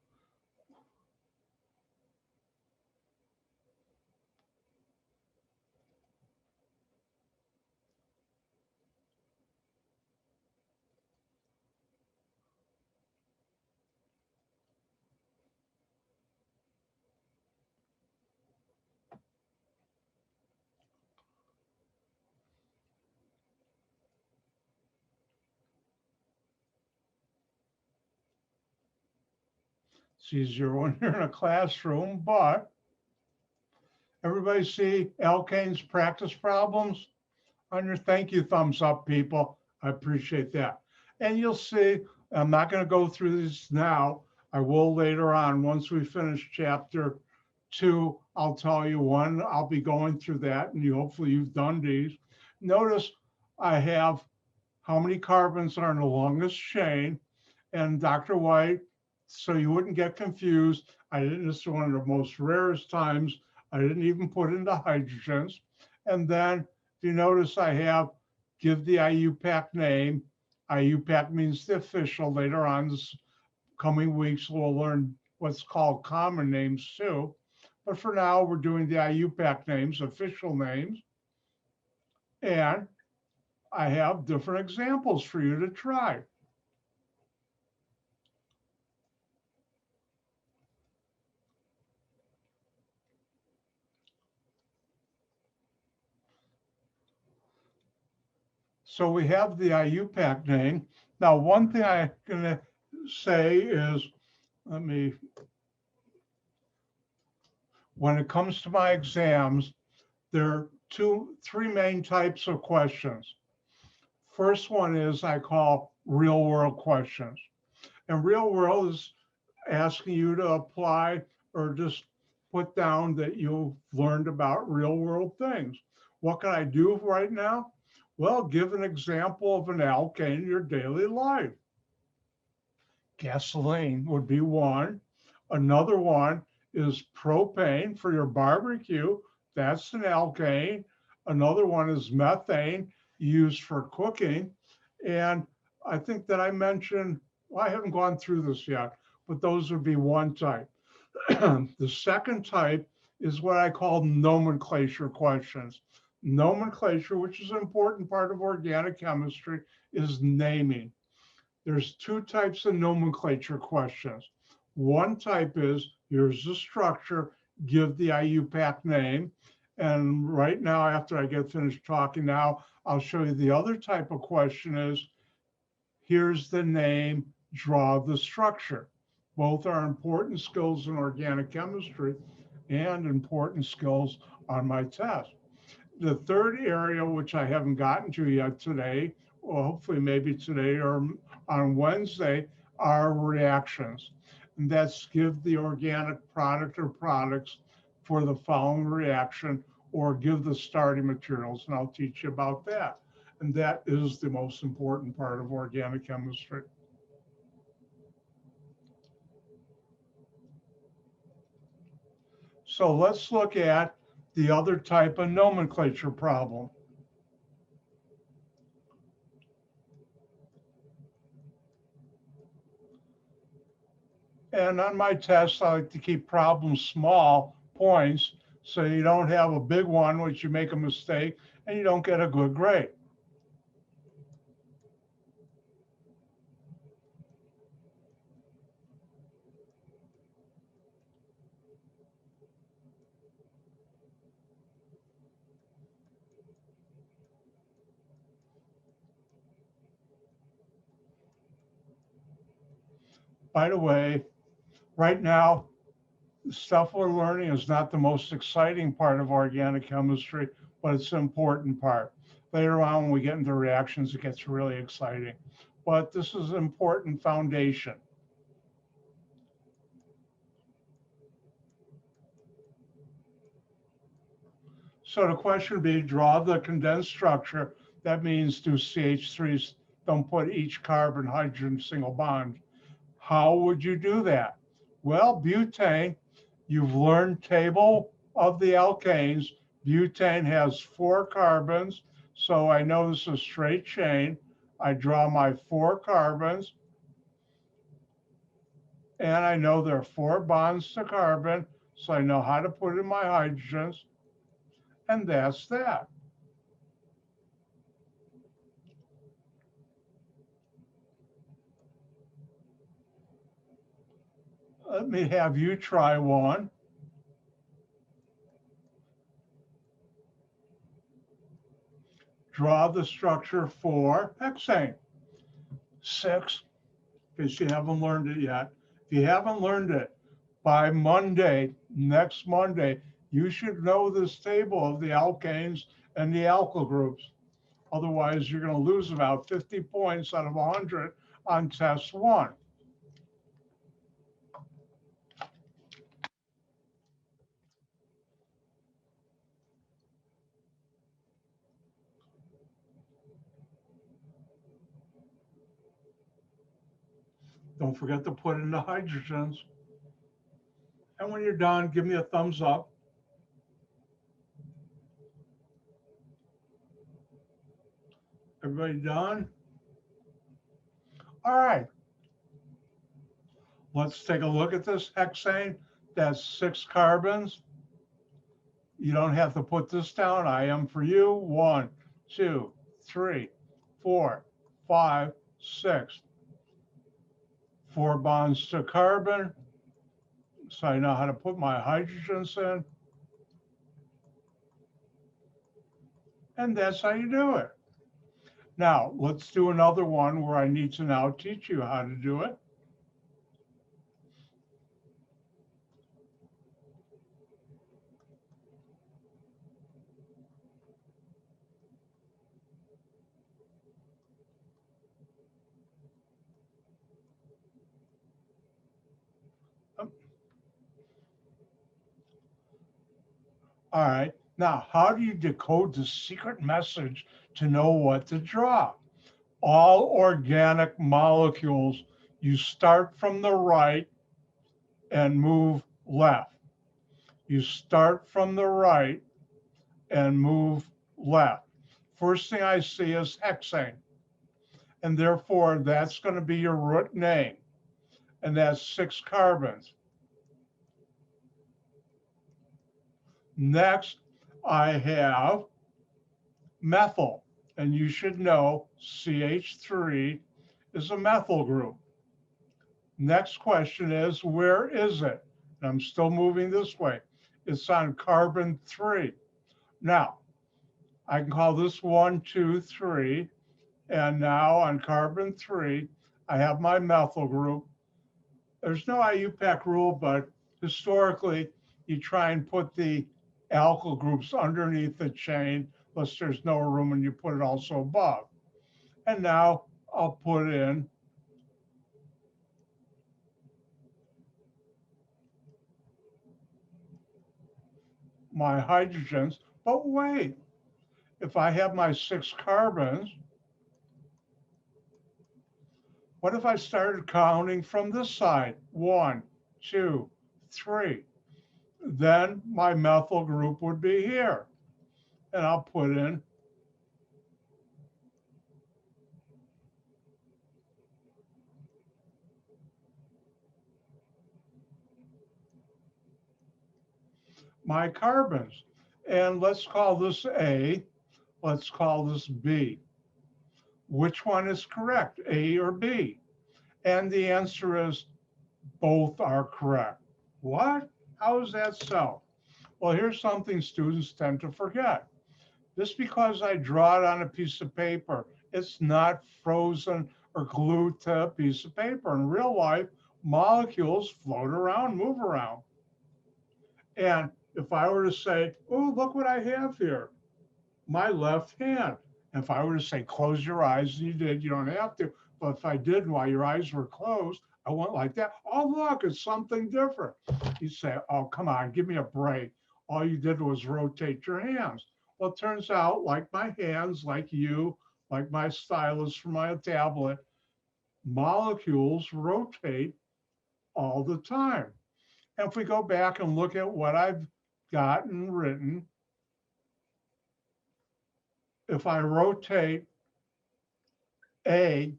It's easier when you're in a classroom, but everybody see alkanes practice problems on your thank you thumbs up, people. I appreciate that. And you'll see, I'm not going to go through this now. I will later on, once we finish chapter 2, I'll tell you when I'll be going through that, and hopefully you've done these. Notice I have how many carbons are in the longest chain, and Dr. White, so you wouldn't get confused, this is one of the most rarest times, I didn't even put in the hydrogens. And then if you notice, I have give the IUPAC name. IUPAC means the official. Later on this coming weeks, we'll learn what's called common names too. But for now, we're doing the IUPAC names, official names. And I have different examples for you to try. So we have the IUPAC name. Now, one thing I'm going to say is, when it comes to my exams, there are three main types of questions. First one is I call real world questions. And real world is asking you to apply or just put down that you've learned about real world things. What can I do right now? Well, give an example of an alkane in your daily life. Gasoline would be one. Another one is propane for your barbecue. That's an alkane. Another one is methane used for cooking. And I think that I mentioned, well, I haven't gone through this yet, but those would be one type. The second type is what I call nomenclature questions. Nomenclature, which is an important part of organic chemistry, is naming. There's two types of nomenclature questions. One type is, here's the structure, give the IUPAC name. And right now, after I get finished talking now, I'll show you the other type of question is, here's the name, draw the structure. Both are important skills in organic chemistry and important skills on my test. The third area, which I haven't gotten to yet today, or hopefully maybe today or on Wednesday, are reactions. And that's give the organic product or products for the following reaction, or give the starting materials, and I'll teach you about that. And that is the most important part of organic chemistry. So let's look at the other type of nomenclature problem. And on my test, I like to keep problems small points so you don't have a big one, which you make a mistake and you don't get a good grade. By the way, right now, the stuff we're learning is not the most exciting part of organic chemistry, but it's an important part. Later on, when we get into reactions, it gets really exciting. But this is an important foundation. So the question would be, draw the condensed structure. That means do CH3s, don't put each carbon, hydrogen, single bond. How would you do that? Well, butane, you've learned table of the alkanes. Butane has 4 carbons, so I know this is a straight chain. I draw my 4 carbons, and I know there are 4 bonds to carbon, so I know how to put in my hydrogens, and that's that. Let me have you try one. Draw the structure for hexane. 6, because you haven't learned it yet. If you haven't learned it, by Monday, next Monday, you should know this table of the alkanes and the alkyl groups. Otherwise, you're going to lose about 50 points out of 100 on test 1. Don't forget to put in the hydrogens. And when you're done, give me a thumbs up. Everybody done? All right. Let's take a look at this hexane. That's 6 carbons. You don't have to put this down. I am for you. 1, 2, 3, 4, 5, 6. 4 bonds to carbon. So I know how to put my hydrogens in. And that's how you do it. Now, let's do another one where I need to now teach you how to do it. All right. Now, how do you decode the secret message to know what to draw? All organic molecules, you start from the right and move left. You start from the right and move left. First thing I see is hexane. And therefore, that's going to be your root name. And that's 6 carbons. Next, I have methyl. And you should know CH3 is a methyl group. Next question is, where is it? And I'm still moving this way. It's on carbon 3. Now, I can call this 1, 2, 3. And now on carbon 3, I have my methyl group. There's no IUPAC rule, but historically, you try and put the alkyl groups underneath the chain, unless there's no room, and you put it also above. And now I'll put in my hydrogens. But wait, if I have my 6 carbons, what if I started counting from this side? 1, 2, 3. then my methyl group would be here. And I'll put in my carbons. And let's call this A, let's call this B. Which one is correct, A or B? And the answer is both are correct. What? How is that so? Well, here's something students tend to forget. Just because I draw it on a piece of paper, it's not frozen or glued to a piece of paper. In real life, molecules float around, move around. And if I were to say, oh, look what I have here, my left hand. If I were to say, close your eyes, and you did, you don't have to. But if I did while your eyes were closed, I went like that. Oh, look, it's something different. You say, oh, come on, give me a break. All you did was rotate your hands. Well, it turns out, like my hands, like you, like my stylus for my tablet, molecules rotate all the time. And if we go back and look at what I've gotten written, if I rotate A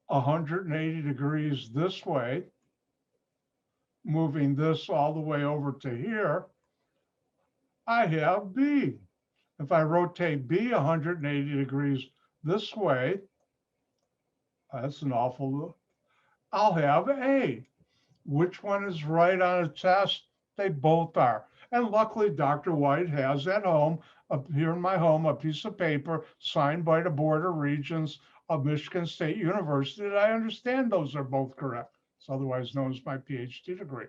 180 degrees this way, moving this all the way over to here, I have B. If I rotate B 180 degrees this way, that's an awful, I'll have A. Which one is right on a test? They both are. And luckily, Dr. White has at home, up here in my home, a piece of paper signed by the Board of Regents of Michigan State University that I understand those are both correct. It's otherwise known as my PhD degree.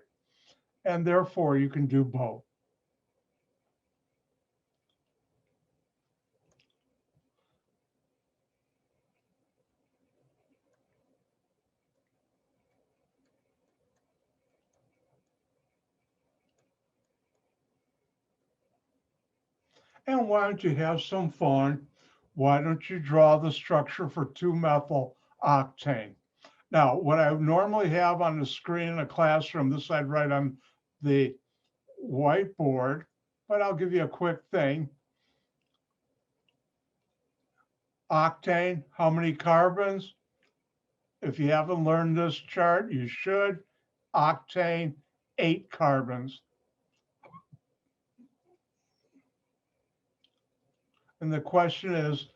And therefore, you can do both. And why don't you have some fun? Why don't you draw the structure for 2-methyl octane? Now, what I normally have on the screen in a classroom, this I'd write on the whiteboard, but I'll give you a quick thing. Octane, how many carbons? If you haven't learned this chart, you should. Octane, 8 carbons. And the question is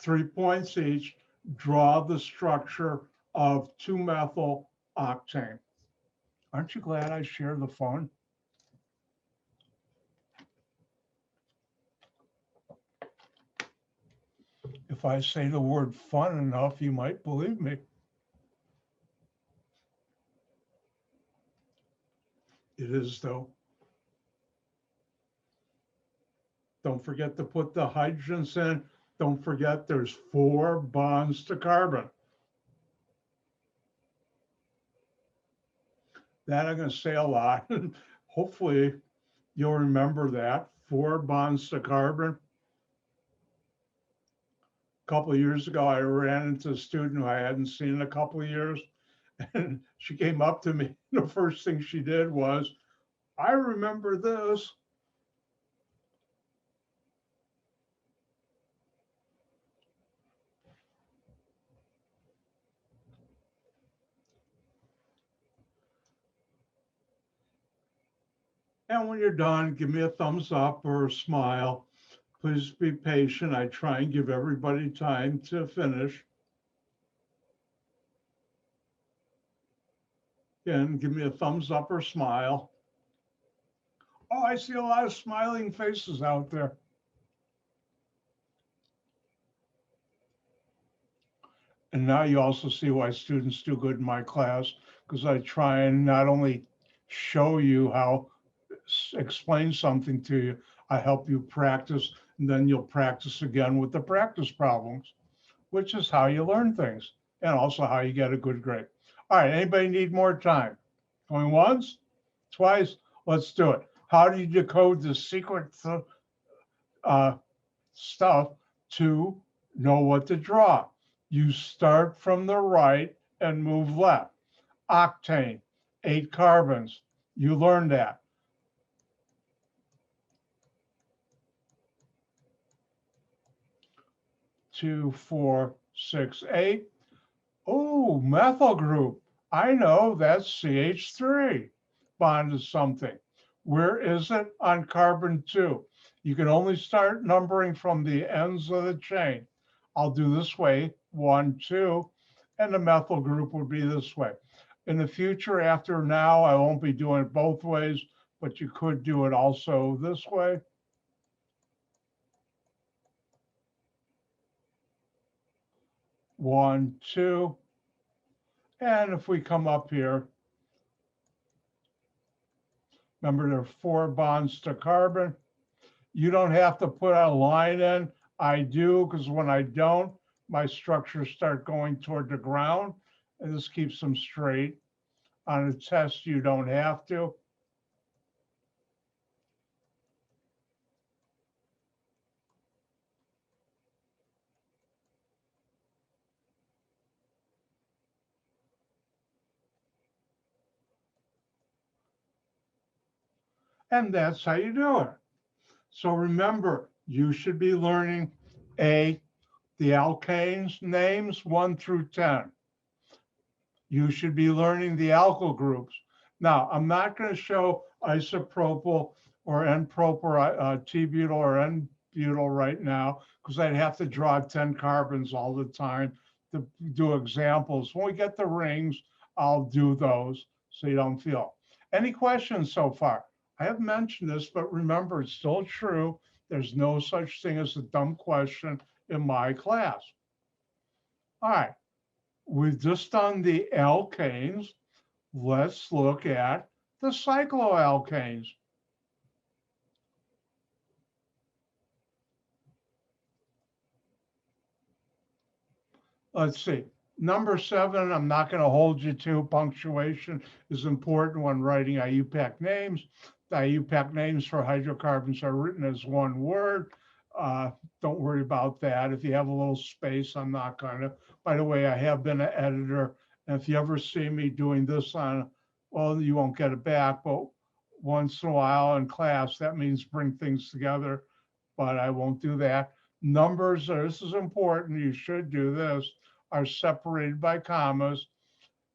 3 points each, draw the structure of 2-methyl octane. Aren't you glad I share the fun? If I say the word fun enough, you might believe me. It is though. Don't forget to put the hydrogens in. Don't forget there's 4 bonds to carbon. That I'm going to say a lot. Hopefully you'll remember that. 4 bonds to carbon. A couple of years ago, I ran into a student who I hadn't seen in a couple of years. And she came up to me. The first thing she did was, I remember this. And when you're done, give me a thumbs up or a smile. Please be patient. I try and give everybody time to finish. Again, give me a thumbs up or smile. Oh, I see a lot of smiling faces out there. And now you also see why students do good in my class, because I try and not only show you how, explain something to you, I help you practice, and then you'll practice again with the practice problems, which is how you learn things, and also how you get a good grade. All right, anybody need more time? Going once, twice, let's do it. How do you decode the secret stuff to know what to draw? You start from the right and move left. Octane, 8 carbons. You learned that. 2, 4, 6, 8. Oh, methyl group. I know that's CH3 bond to something. Where is it on carbon 2? You can only start numbering from the ends of the chain. I'll do this way, 1, 2, and the methyl group would be this way. In the future, after now, I won't be doing it both ways, but you could do it also this way. One, two, and if we come up here, remember there are 4 bonds to carbon. You don't have to put a line in. I do, because when I don't, my structures start going toward the ground, and this keeps them straight. On a test, you don't have to. And that's how you do it. So remember, you should be learning the alkanes names 1 through 10. You should be learning the alkyl groups. Now, I'm not going to show isopropyl or N-propyl, T-butyl or N-butyl right now, because I'd have to draw 10 carbons all the time to do examples. When we get the rings, I'll do those so you don't feel. Any questions so far? I have mentioned this, but remember, it's still true. There's no such thing as a dumb question in my class. All right. We've just done the alkanes. Let's look at the cycloalkanes. Let's see. Number 7, I'm not going to hold you to. Punctuation is important when writing IUPAC names. The IUPAC names for hydrocarbons are written as one word. Don't worry about that. If you have a little space, I'm not going to. By the way, I have been an editor. And if you ever see me doing this on, well, you won't get it back, but once in a while in class, that means bring things together, but I won't do that. Numbers, this is important. You should do this, are separated by commas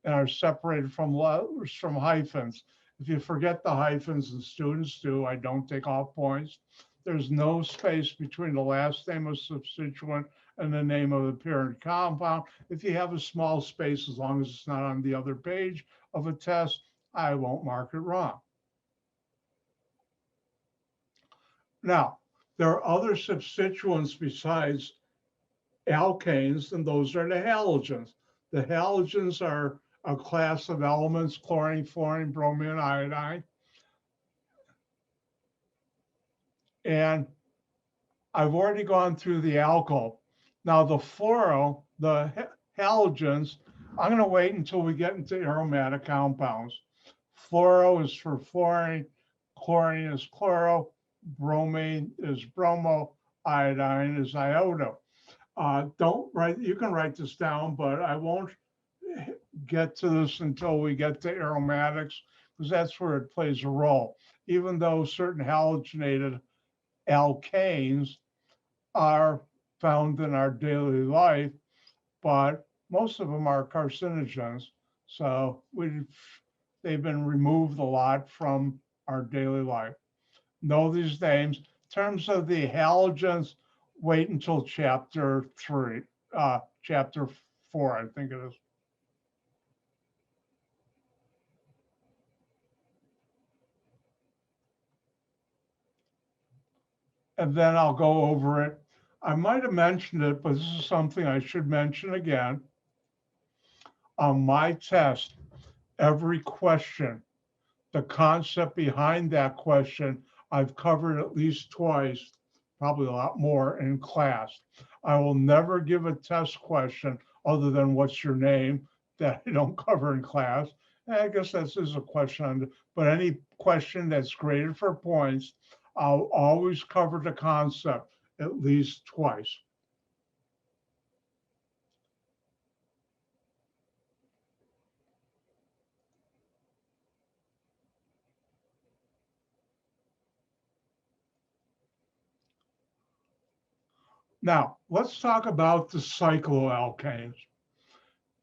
and are separated from hyphens. If you forget the hyphens, and students do, I don't take off points. There's no space between the last name of substituent and the name of the parent compound. If you have a small space, as long as it's not on the other page of a test, I won't mark it wrong. Now, there are other substituents besides alkanes, and those are the halogens. The halogens are a class of elements, chlorine, fluorine, bromine, iodine. And I've already gone through the alkyl. Now the halogens, I'm going to wait until we get into aromatic compounds. Fluoro is for fluorine, chlorine is chloro, bromine is bromo, iodine is iodo. Don't write, you can write this down, but I won't get to this until we get to aromatics, because that's where it plays a role. Even though certain halogenated alkanes are found in our daily life, but most of them are carcinogens. So they've been removed a lot from our daily life. Know these names. In terms of the halogens, wait until chapter 4, I think it is. And then I'll go over it. I might have mentioned it, but this is something I should mention again. On my test, every question, the concept behind that question, I've covered at least twice, probably a lot more in class. I will never give a test question other than what's your name that I don't cover in class. And I guess this is a question, but any question that's graded for points, I'll always cover the concept at least twice. Now, let's talk about the cycloalkanes.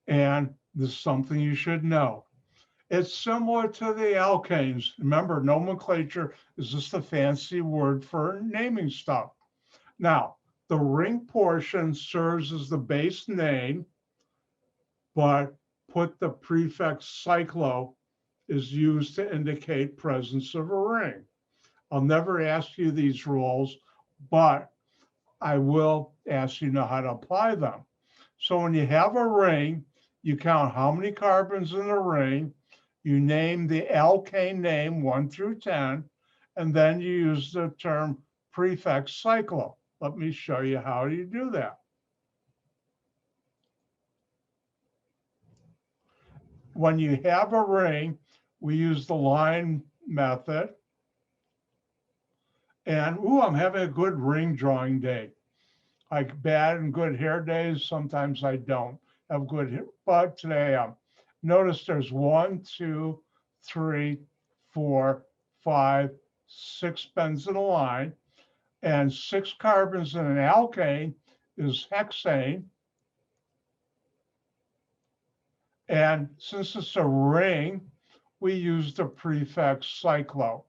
And this is something you should know. It's similar to the alkanes. Remember, nomenclature is just a fancy word for naming stuff. Now, the ring portion serves as the base name, but put the prefix cyclo is used to indicate presence of a ring. I'll never ask you these rules, but I will ask you know how to apply them. So when you have a ring, you count how many carbons in the ring, you name the alkane name 1 through 10, and then you use the term prefix cyclo. Let me show you how you do that. When you have a ring, we use the line method. And, ooh, I'm having a good ring drawing day. Like bad and good hair days, sometimes I don't have good hair, but today I am. Notice there's 1, 2, 3, 4, 5, 6 bends in a line, and 6 carbons in an alkane is hexane. And since it's a ring, we use the prefix cyclo.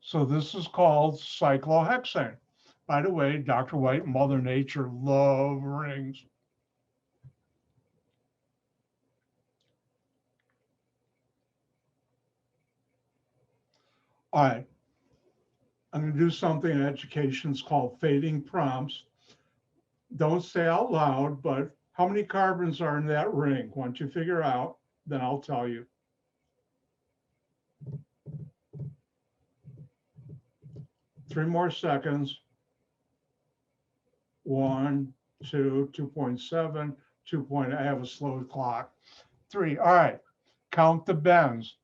So this is called cyclohexane. By the way, Dr. White and Mother Nature love rings. All right, I'm going to do something in education. It's called fading prompts. Don't say out loud, but how many carbons are in that ring? Once you figure out, then I'll tell you. 3 more seconds. 1, 2, 2.7, 2. I have a slow clock. 3. All right, count the bends.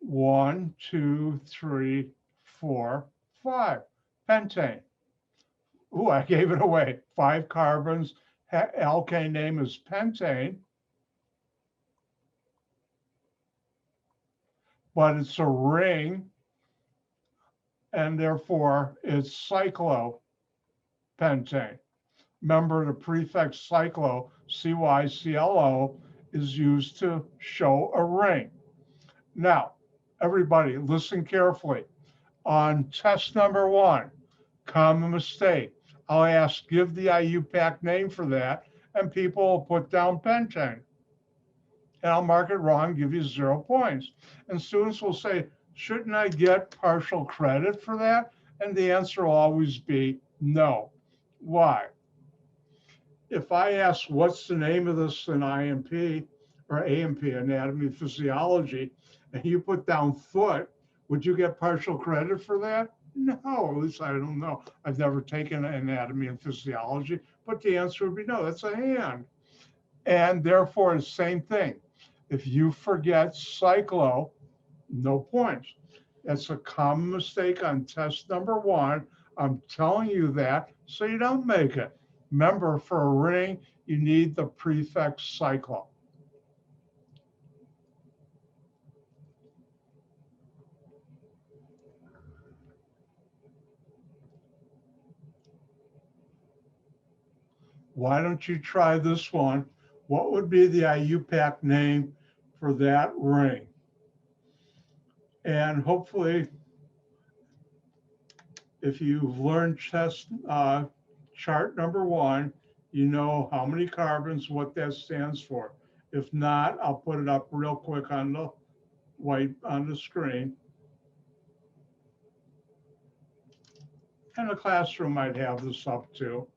1, 2, 3, 4, 5. Pentane. Ooh, I gave it away. 5 carbons. Alkane name is pentane. But it's a ring, and therefore it's cyclopentane. Remember, the prefix cyclo, CYCLO, is used to show a ring. Now, everybody, listen carefully. On test number 1, common mistake, I'll ask, give the IUPAC name for that, and people will put down pentane. And I'll mark it wrong, give you 0 points. And students will say, shouldn't I get partial credit for that? And the answer will always be no. Why? If I ask, what's the name of this in IMP or AMP, anatomy and physiology, and you put down foot, would you get partial credit for that? No, at least I don't know. I've never taken anatomy and physiology, but the answer would be no, that's a hand. And therefore, the same thing. If you forget cyclo, no points. That's a common mistake on test number 1. I'm telling you that so you don't make it. Remember, for a ring, you need the prefix cyclo. Why don't you try this one? What would be the IUPAC name for that ring? And hopefully, if you've learned test chart number 1, you know how many carbons, what that stands for. If not, I'll put it up real quick on the white on the screen. And the classroom might have this up too.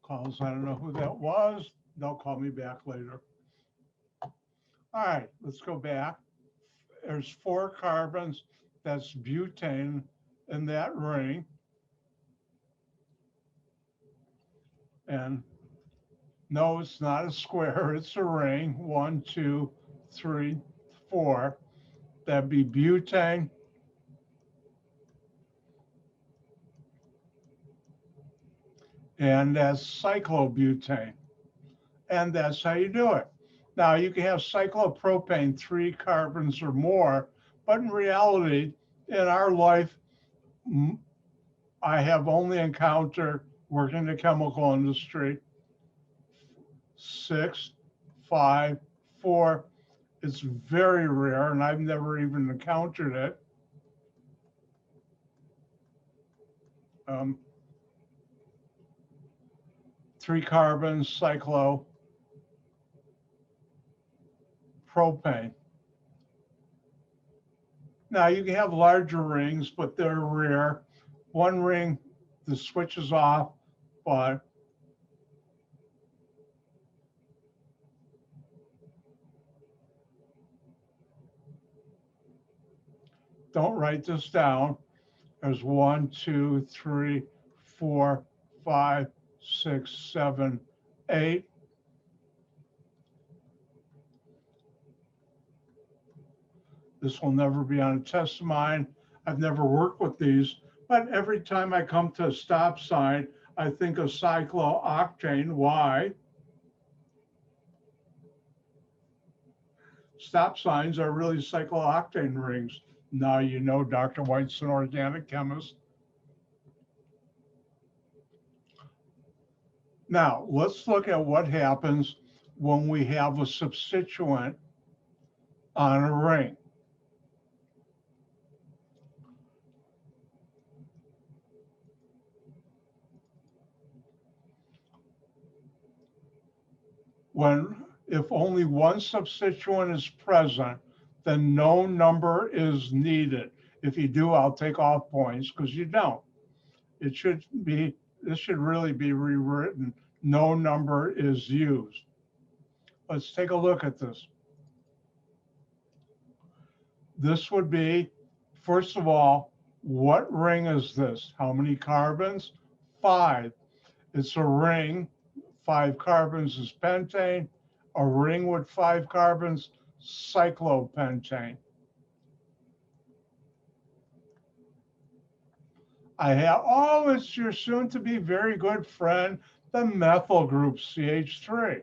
Calls, I don't know who that was. They'll call me back later. All right, let's go back. There's 4 carbons. That's butane in that ring. And no, it's not a square, it's a ring. 1, 2, 3, 4. That'd be butane. And that's cyclobutane. And that's how you do it. Now, you can have cyclopropane, 3 carbons or more, but in reality, in our life, I have only encountered, working in the chemical industry, 6, 5, 4. It's very rare, and I've never even encountered it. 3 carbons, cyclopropane. Now, you can have larger rings, but they're rare. One ring, the switch is off, but don't write this down. There's 1, 2, 3, 4, 5, 6, 7, 8. This will never be on a test of mine. I've never worked with these, but every time I come to a stop sign, I think of cyclooctane. Why? Stop signs are really cyclooctane rings. Now you know Dr. White's an organic chemist. Now, let's look at what happens when we have a substituent on a ring. If only one substituent is present, then no number is needed. If you do, I'll take off points because you don't. This should really be rewritten. No number is used. Let's take a look at this. This would be, first of all, what ring is this? How many carbons? 5. It's a ring. 5 carbons is pentane. A ring with 5 carbons, cyclopentane. I have, it's your soon to be very good friend, the methyl group CH3.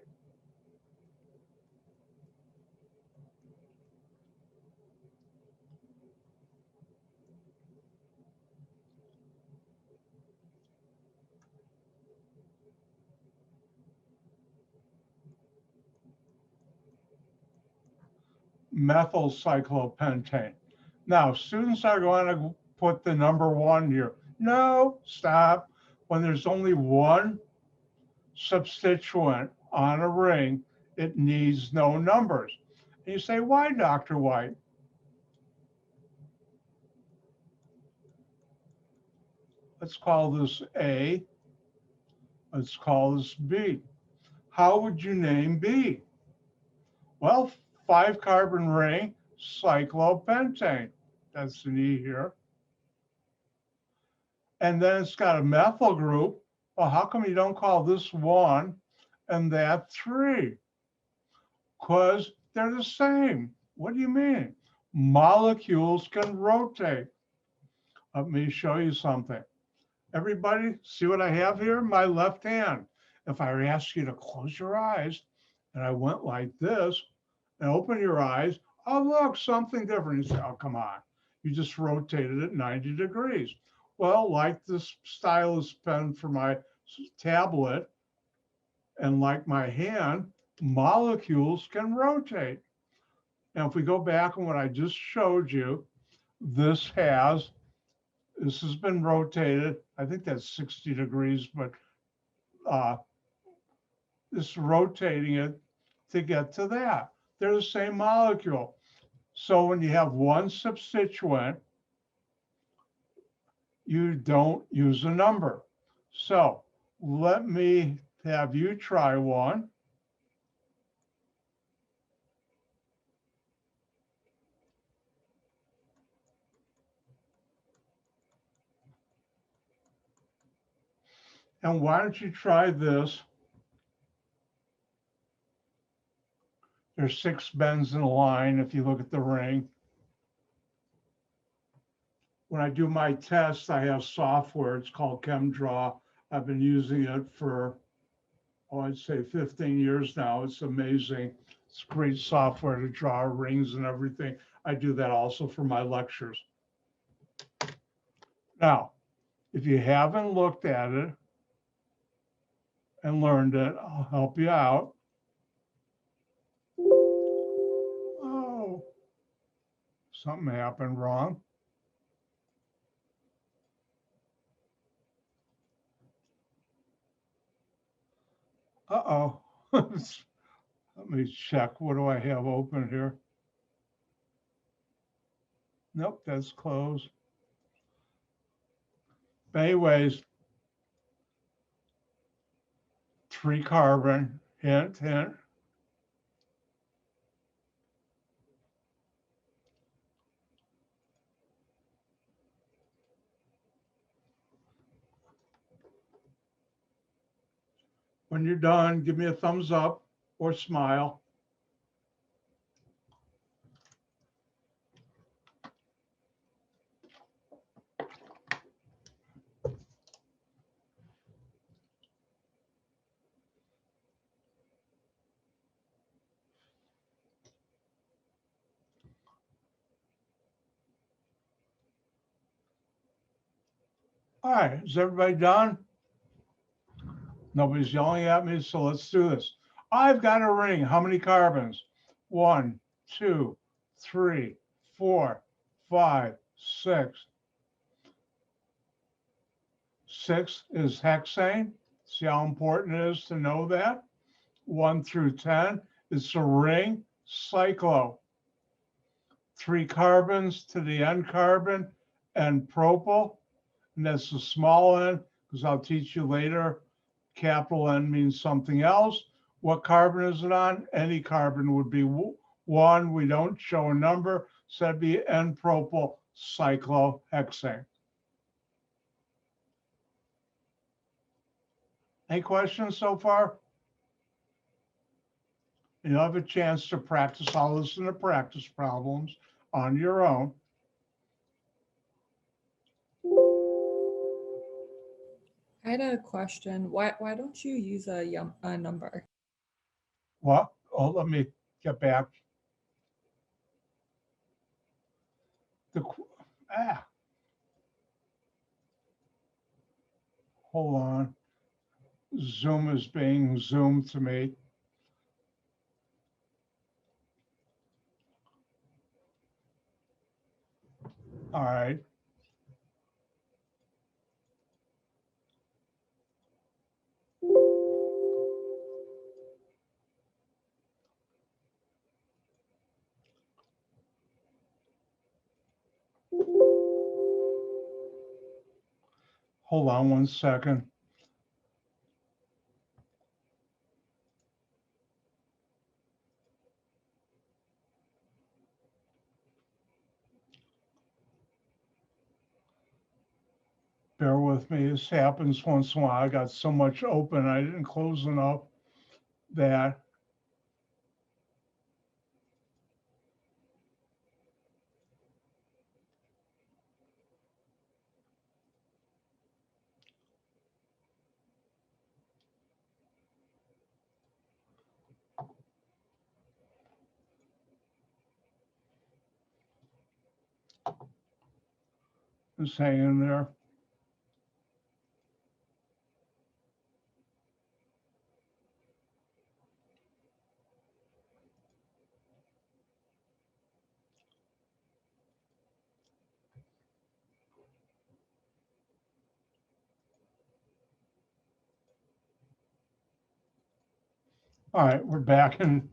Methyl cyclopentane. Now, students are going to put the number 1 here. No, stop. When there's only one substituent on a ring, it needs no numbers. And you say, why, Dr. White? Let's call this A. Let's call this B. How would you name B? Well, 5 carbon ring, cyclopentane. That's an E here. And then it's got a methyl group. Well, how come you don't call this 1 and that 3? Because they're the same. What do you mean? Molecules can rotate. Let me show you something. Everybody, see what I have here? My left hand. If I ask you to close your eyes and I went like this and open your eyes, oh, look, something different. You say, oh, come on. You just rotated it 90 degrees. Well, like this stylus pen for my tablet and like my hand, molecules can rotate. Now, if we go back on what I just showed you, this has been rotated. I think that's 60 degrees, but it's rotating it to get to that. They're the same molecule. So when you have one substituent, you don't use a number. So let me have you try one. And why don't you try this? There's 6 bends in a line if you look at the ring. when I do my tests, I have software. It's called ChemDraw. I've been using it for, oh, I'd say 15 years now. It's amazing. It's great software to draw rings and everything. I do that also for my lectures. Now, if you haven't looked at it and learned it, I'll help you out. Oh, something happened wrong. Uh-oh. Let me check. What do I have open here? Nope, that's closed. But anyways, 3 carbon, hint, hint. When you're done, give me a thumbs up or smile. All right, is everybody done? Nobody's yelling at me, so let's do this. I've got a ring. How many carbons? 1, 2, 3, 4, 5, 6. 6 is hexane. See how important it is to know that? 1 through 10, it's a ring, cyclo. 3 carbons to the end carbon and propyl, and that's the small n, because I'll teach you later, capital N means something else. What carbon is it on? Any carbon would be 1. We don't show a number, so that'd be N-propyl cyclohexane. Any questions so far? You'll have a chance to practice all this in the practice problems on your own.
I had a question. Why don't you use a number?
What? Oh, let me get back. Hold on. Zoom is being zoomed to me. All right. Hold on 1 second. Bear with me. This happens once in a while. I got so much open, I didn't close enough that. Just hang in there. All right, we're back in.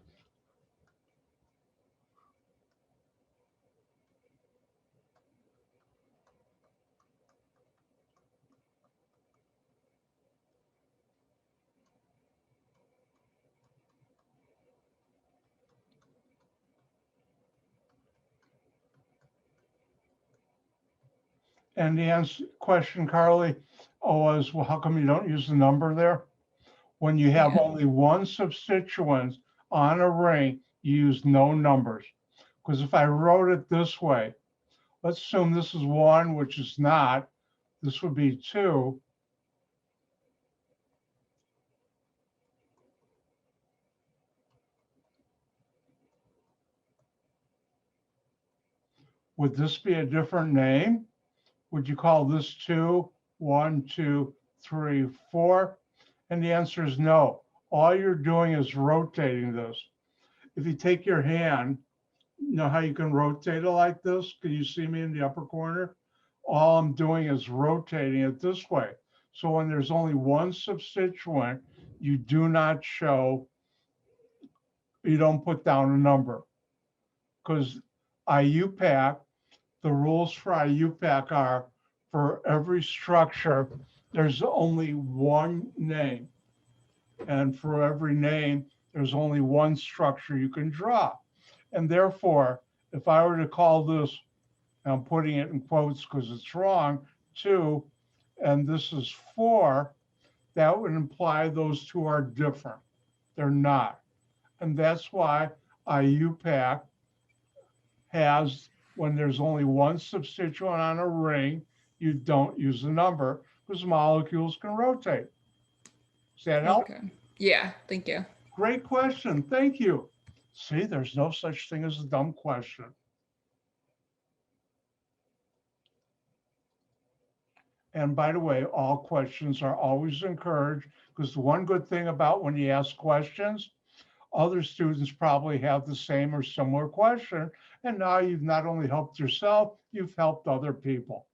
And the answer question, Carly, was, well, how come you don't use the number there? When you have only one substituent on a ring, you use no numbers. Because if I wrote it this way, Let's assume this is 1, which is not. This would be 2. Would this be a different name? Would you call this 2, 1, 2, 3, 4? And the answer is no. All you're doing is rotating this. If you take your hand, you know how you can rotate it like this? Can you see me in the upper corner? All I'm doing is rotating it this way. So when there's only one substituent, you do not show, you don't put down a number. Because IUPAC, the rules for IUPAC are for every structure, there's only one name. And for every name, there's only one structure you can draw. And therefore, if I were to call this, I'm putting it in quotes because it's wrong, 2, and this is 4, that would imply those two are different. They're not. And that's why IUPAC has, when there's only one substituent on a ring, you don't use a number because molecules can rotate. Does that help?
Okay. Yeah, thank you.
Great question. Thank you. See, there's no such thing as a dumb question. And by the way, all questions are always encouraged because the one good thing about when you ask questions, other students probably have the same or similar question. And now you've not only helped yourself, you've helped other people.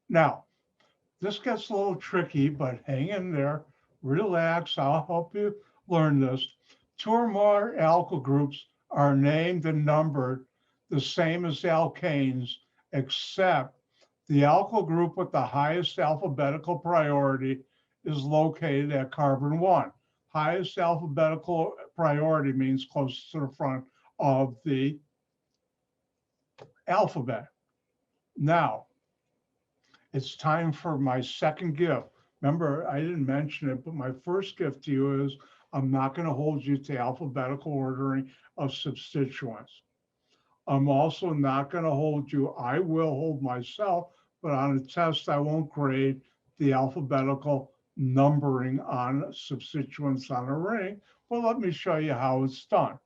Now, this gets a little tricky, but hang in there, relax, I'll help you learn this. 2 or more alkyl groups are named and numbered the same as alkanes, except the alkyl group with the highest alphabetical priority is located at carbon 1. Highest alphabetical priority means close to the front of the alphabet. Now, it's time for my second gift. Remember, I didn't mention it, but my first gift to you is I'm not going to hold you to alphabetical ordering of substituents. I'm also not going to hold you, I will hold myself, but on a test, I won't grade the alphabetical numbering on substituents on a ring. Well, let me show you how it's done.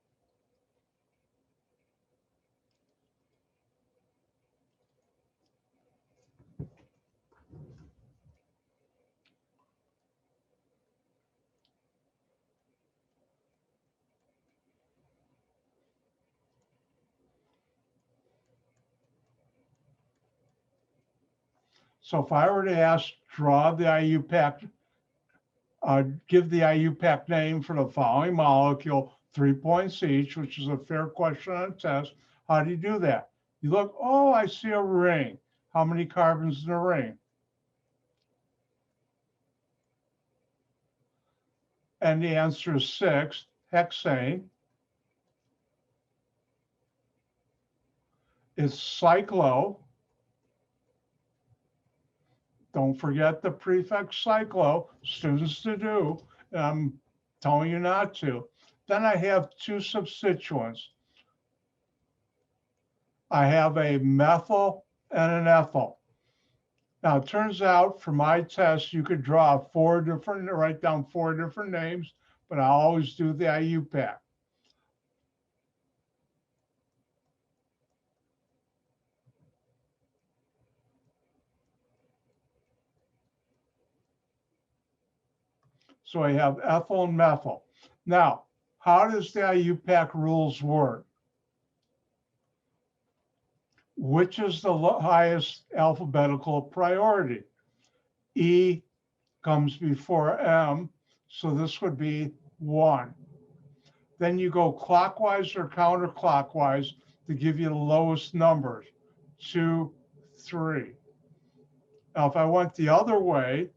So if I were to ask, draw the IUPAC, give the IUPAC name for the following molecule, 3 points each, which is a fair question on a test. How do you do that? You look, oh, I see a ring. How many carbons in a ring? And the answer is 6, hexane. It's cyclo. Don't forget the prefix cyclo, students to do. I'm telling you not to. Then I have 2 substituents. I have a methyl and an ethyl. Now, it turns out for my test, you could draw write down 4 different names, but I always do the IUPAC. So I have ethyl and methyl. Now, how does the IUPAC rules work? Which is the highest alphabetical priority? E comes before M, so this would be 1. Then you go clockwise or counterclockwise to give you the lowest numbers, 2, 3. Now, if I went the other way,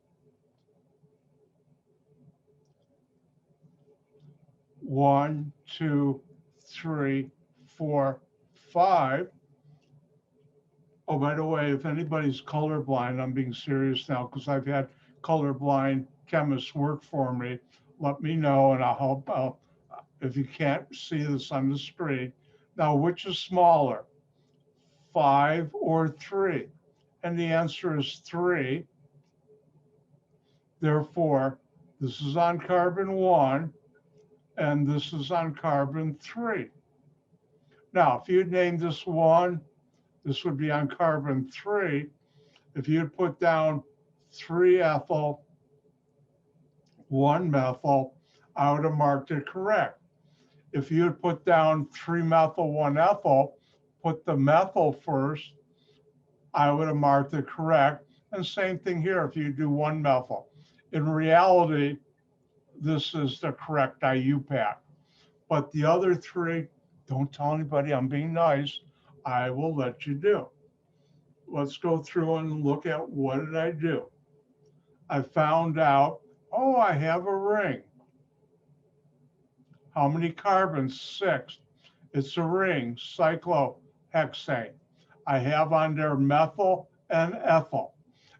1, 2, 3, 4, 5. Oh, by the way, if anybody's colorblind, I'm being serious now because I've had colorblind chemists work for me. Let me know and I'll help out if you can't see this on the screen. Now, which is smaller, 5 or 3? And the answer is 3. Therefore, this is on carbon 1 and this is on carbon 3. Now, if you'd named this 1, this would be on carbon 3. If you'd put down 3 ethyl, 1 methyl, I would have marked it correct. If you had put down 3 methyl, 1 ethyl, put the methyl first, I would have marked it correct. And same thing here if you do 1 methyl. In reality, this is the correct IUPAC. But the other 3, don't tell anybody, I'm being nice, I will let you do. Let's go through and look at what did I do. I found out, oh, I have a ring. How many carbons? 6. It's a ring, cyclohexane. I have on there methyl and ethyl.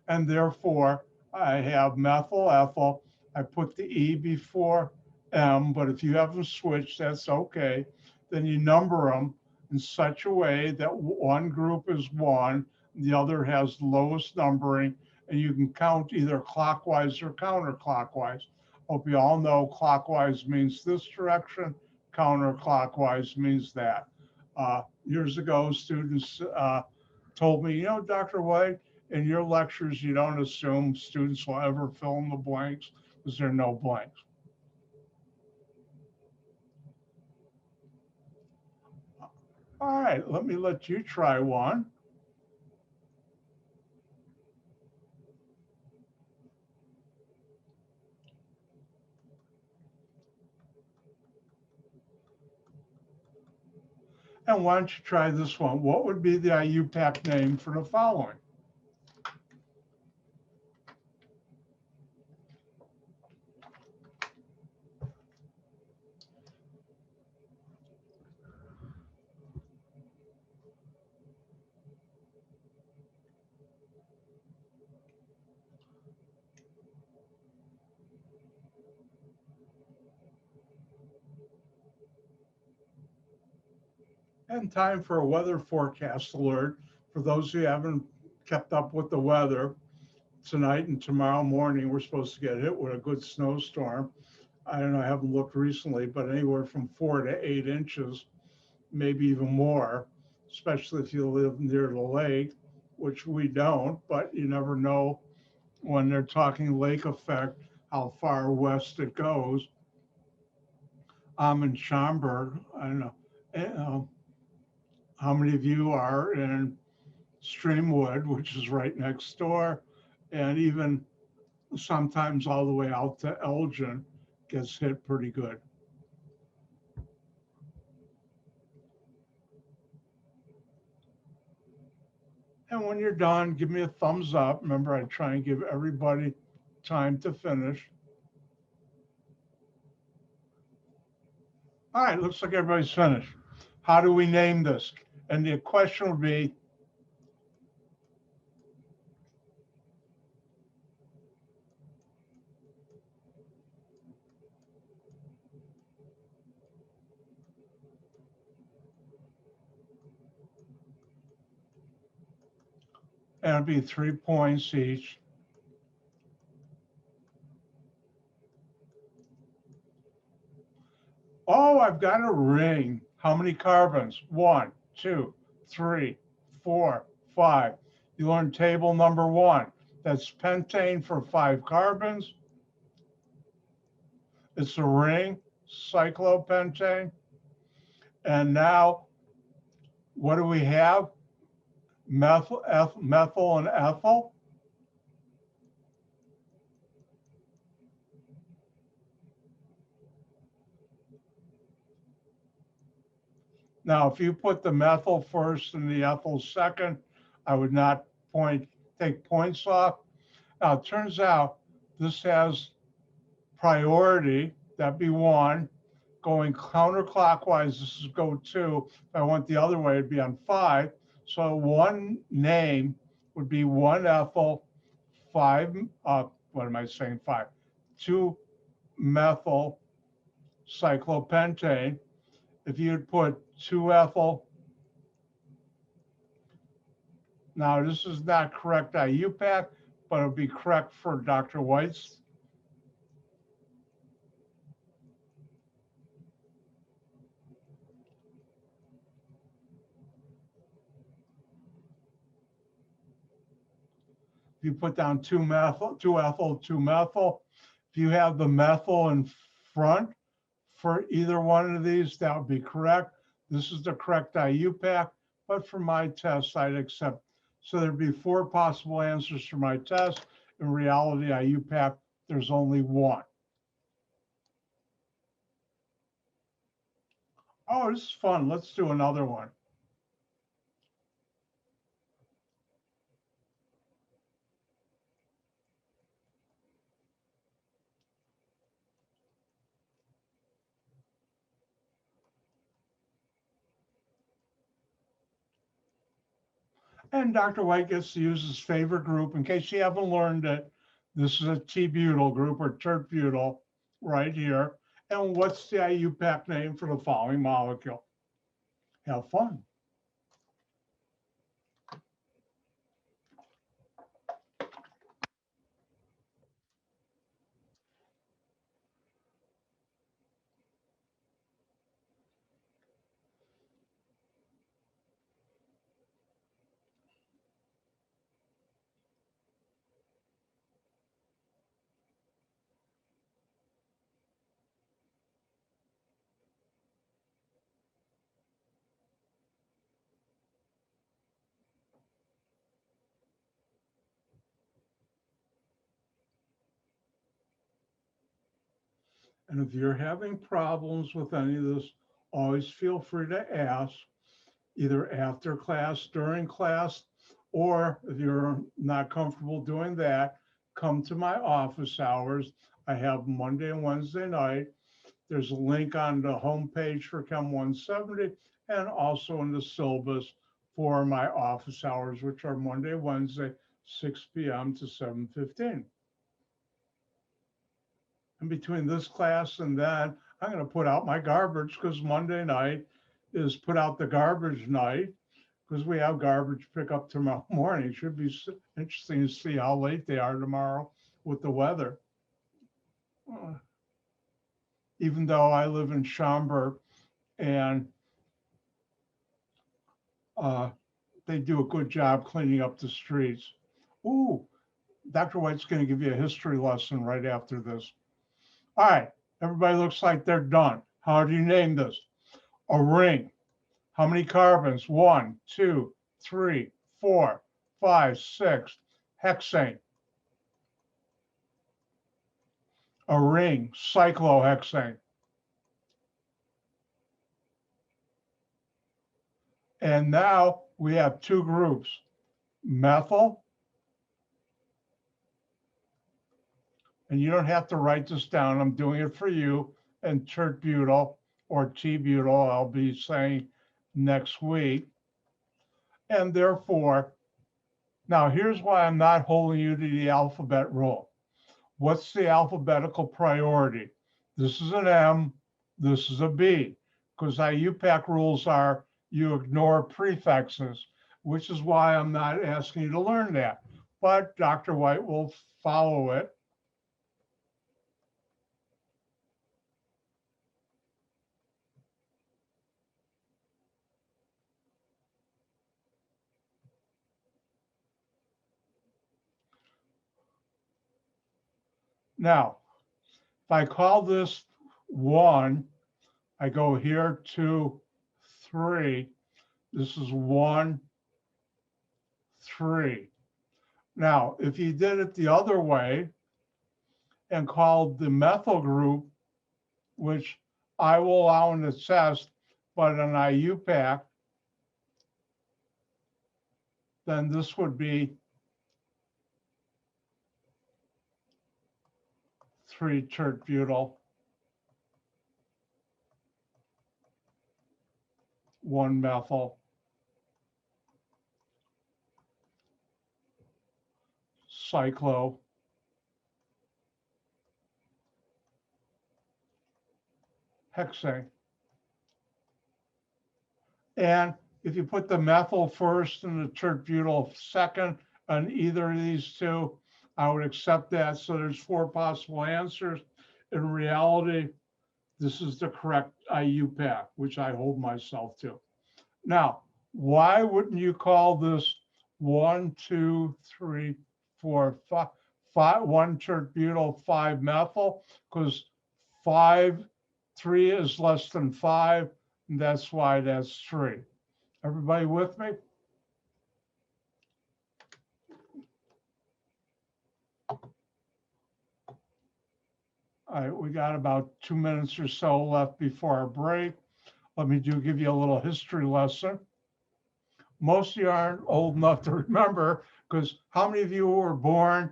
And therefore, I have methyl, ethyl. I put the E before M, but if you have them switched, that's okay. Then you number them in such a way that one group is 1, the other has the lowest numbering, and you can count either clockwise or counterclockwise. Hope you all know clockwise means this direction, counterclockwise means that. Years ago, students told me, you know, Dr. White, in your lectures, you don't assume students will ever fill in the blanks because there are no blanks. All right, let me let you try one. And why don't you try this one? What would be the IUPAC name for the following? And time for a weather forecast alert. For those who haven't kept up with the weather, tonight and tomorrow morning, we're supposed to get hit with a good snowstorm. I don't know, I haven't looked recently, but anywhere from 4 to 8 inches, maybe even more, especially if you live near the lake, which we don't, but you never know when they're talking lake effect, how far west it goes. I'm in Schaumburg. I don't know. How many of you are in Streamwood, which is right next door, and even sometimes all the way out to Elgin gets hit pretty good. And when you're done, give me a thumbs up. Remember, I try and give everybody time to finish. All right, looks like everybody's finished. How do we name this? And the question would be, and it'd be 3 points each. Oh, I've got a ring. How many carbons? 1, 2, 3, 4, 5. You learn table number 1. That's pentane for 5 carbons. It's a ring, cyclopentane. And now, what do we have? Methyl and ethyl. Now, if you put the methyl first and the ethyl second, I would not take points off. Now, it turns out this has priority, that'd be 1. Going counterclockwise, this is go 2. If I went the other way, it'd be on 5. So one name would be 1-ethyl, 5, what am I saying, 5? 2-methyl cyclopentane. If you'd put 2-ethyl, now this is not correct IUPAC, but it'll be correct for Dr. White's. If you put down 2-methyl, 2-ethyl, 2-methyl, if you have the methyl in front for either one of these, that would be correct. This is the correct IUPAC, but for my test, I'd accept. So there'd be 4 possible answers for my test. In reality, IUPAC, there's only 1. Oh, this is fun. Let's do another one. And Dr. White gets to use his favorite group. In case you haven't learned it, this is a T-butyl group or tert-butyl right here. And what's the IUPAC name for the following molecule? Have fun. And if you're having problems with any of this, always feel free to ask, either after class, during class, or if you're not comfortable doing that, come to my office hours. I have Monday and Wednesday night. There's a link on the homepage for Chem 170 and also in the syllabus for my office hours, which are Monday, Wednesday, 6 p.m. to 7:15. And between this class and then, I'm going to put out my garbage because Monday night is put out the garbage night because we have garbage pickup tomorrow morning. It should be interesting to see how late they are tomorrow with the weather. Even though I live in Schaumburg and they do a good job cleaning up the streets. Ooh, Dr. White's going to give you a history lesson right after this. All right, everybody looks like they're done. How do you name this? A ring. How many carbons? 1, 2, 3, 4, 5, 6. Hexane. A ring, cyclohexane. And now we have 2 groups, methyl, and you don't have to write this down, I'm doing it for you, and tert-butyl or T-butyl, I'll be saying next week. And therefore, now here's why I'm not holding you to the alphabet rule. What's the alphabetical priority? This is an M, this is a B, because IUPAC rules are you ignore prefixes, which is why I'm not asking you to learn that. But Dr. White will follow it. Now, if I call this 1, I go here 2, 3. This is 1, 3. Now, if you did it the other way and called the methyl group, which I will allow in the test, but an IUPAC, then this would be 3 tert-butyl, 1 methyl, cyclohexane. And if you put the methyl first and the tert-butyl second on either of these two, I would accept that. So there's 4 possible answers. In reality, this is the correct IUPAC, which I hold myself to. Now, why wouldn't you call this 1, 2, 3, 4, 5, 1 tert-butyl, 5 methyl? Because 3 is less than 5, and that's why that's 3. Everybody with me? All right, we got about 2 minutes or so left before our break. Let me give you a little history lesson. Most of you aren't old enough to remember, because how many of you were born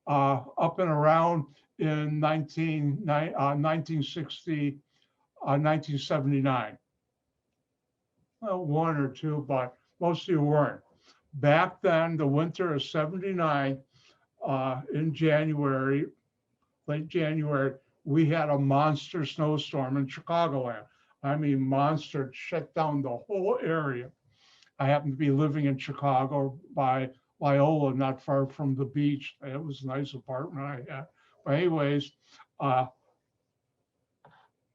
up and around in 1960, 1979? Well, 1 or 2, but most of you weren't. Back then, the winter of 79, in January, late January, we had a monster snowstorm in Chicagoland. I mean, monster, it shut down the whole area. I happened to be living in Chicago by Loyola, not far from the beach. It was a nice apartment I had. But anyways,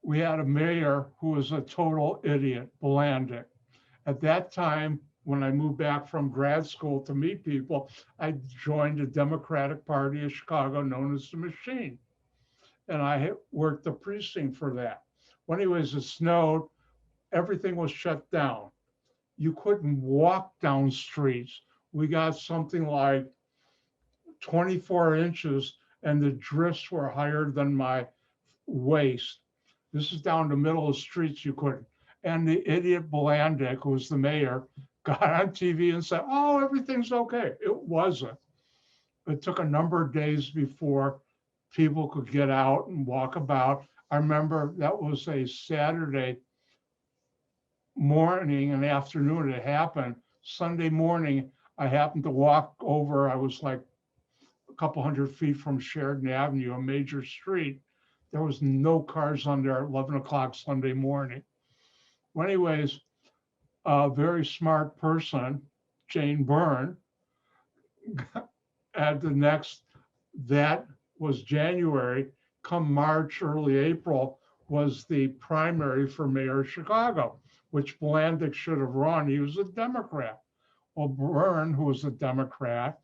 we had a mayor who was a total idiot, Blandick. At that time, when I moved back from grad school to meet people, I joined the Democratic Party of Chicago, known as the Machine. And I worked the precinct for that. Well, anyways, it snowed, everything was shut down. You couldn't walk down streets. We got something like 24 inches, and the drifts were higher than my waist. This is down the middle of the streets, you couldn't. And the idiot Blandick, who was the mayor, got on TV and said, oh, everything's okay. It wasn't. It took a number of days before people could get out and walk about. I remember that was a Saturday morning and afternoon it happened. Sunday morning, I happened to walk over. I was like a couple hundred feet from Sheridan Avenue, a major street. There was no cars on there at 11 o'clock Sunday morning. Well, anyways, a very smart person, Jane Byrne, at the next, that was January, come March, early April, was the primary for mayor of Chicago, which Blandick should have run. He was a Democrat. Well, Byrne, who was a Democrat,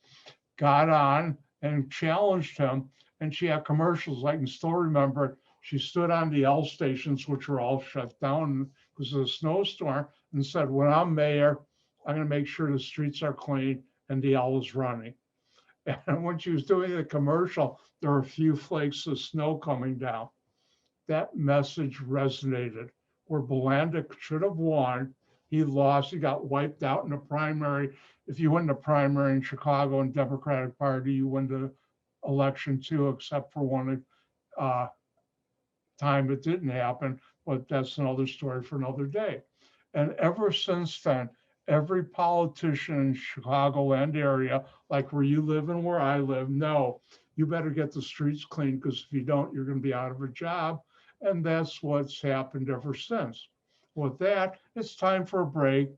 got on and challenged him, and she had commercials. I can still remember. She stood on the L stations, which were all shut down because of the snowstorm, and said, when I'm mayor, I'm going to make sure the streets are clean and the L is running. And when she was doing the commercial, there were a few flakes of snow coming down. That message resonated. Where Blandick should have won, he lost. He got wiped out in the primary. If you win the primary in Chicago and Democratic Party, you win the election too, except for one time it didn't happen. But that's another story for another day. And ever since then, every politician in Chicagoland area, like where you live and where I live, no, you better get the streets clean, because if you don't, you're going to be out of a job. And that's what's happened ever since. With that, it's time for a break.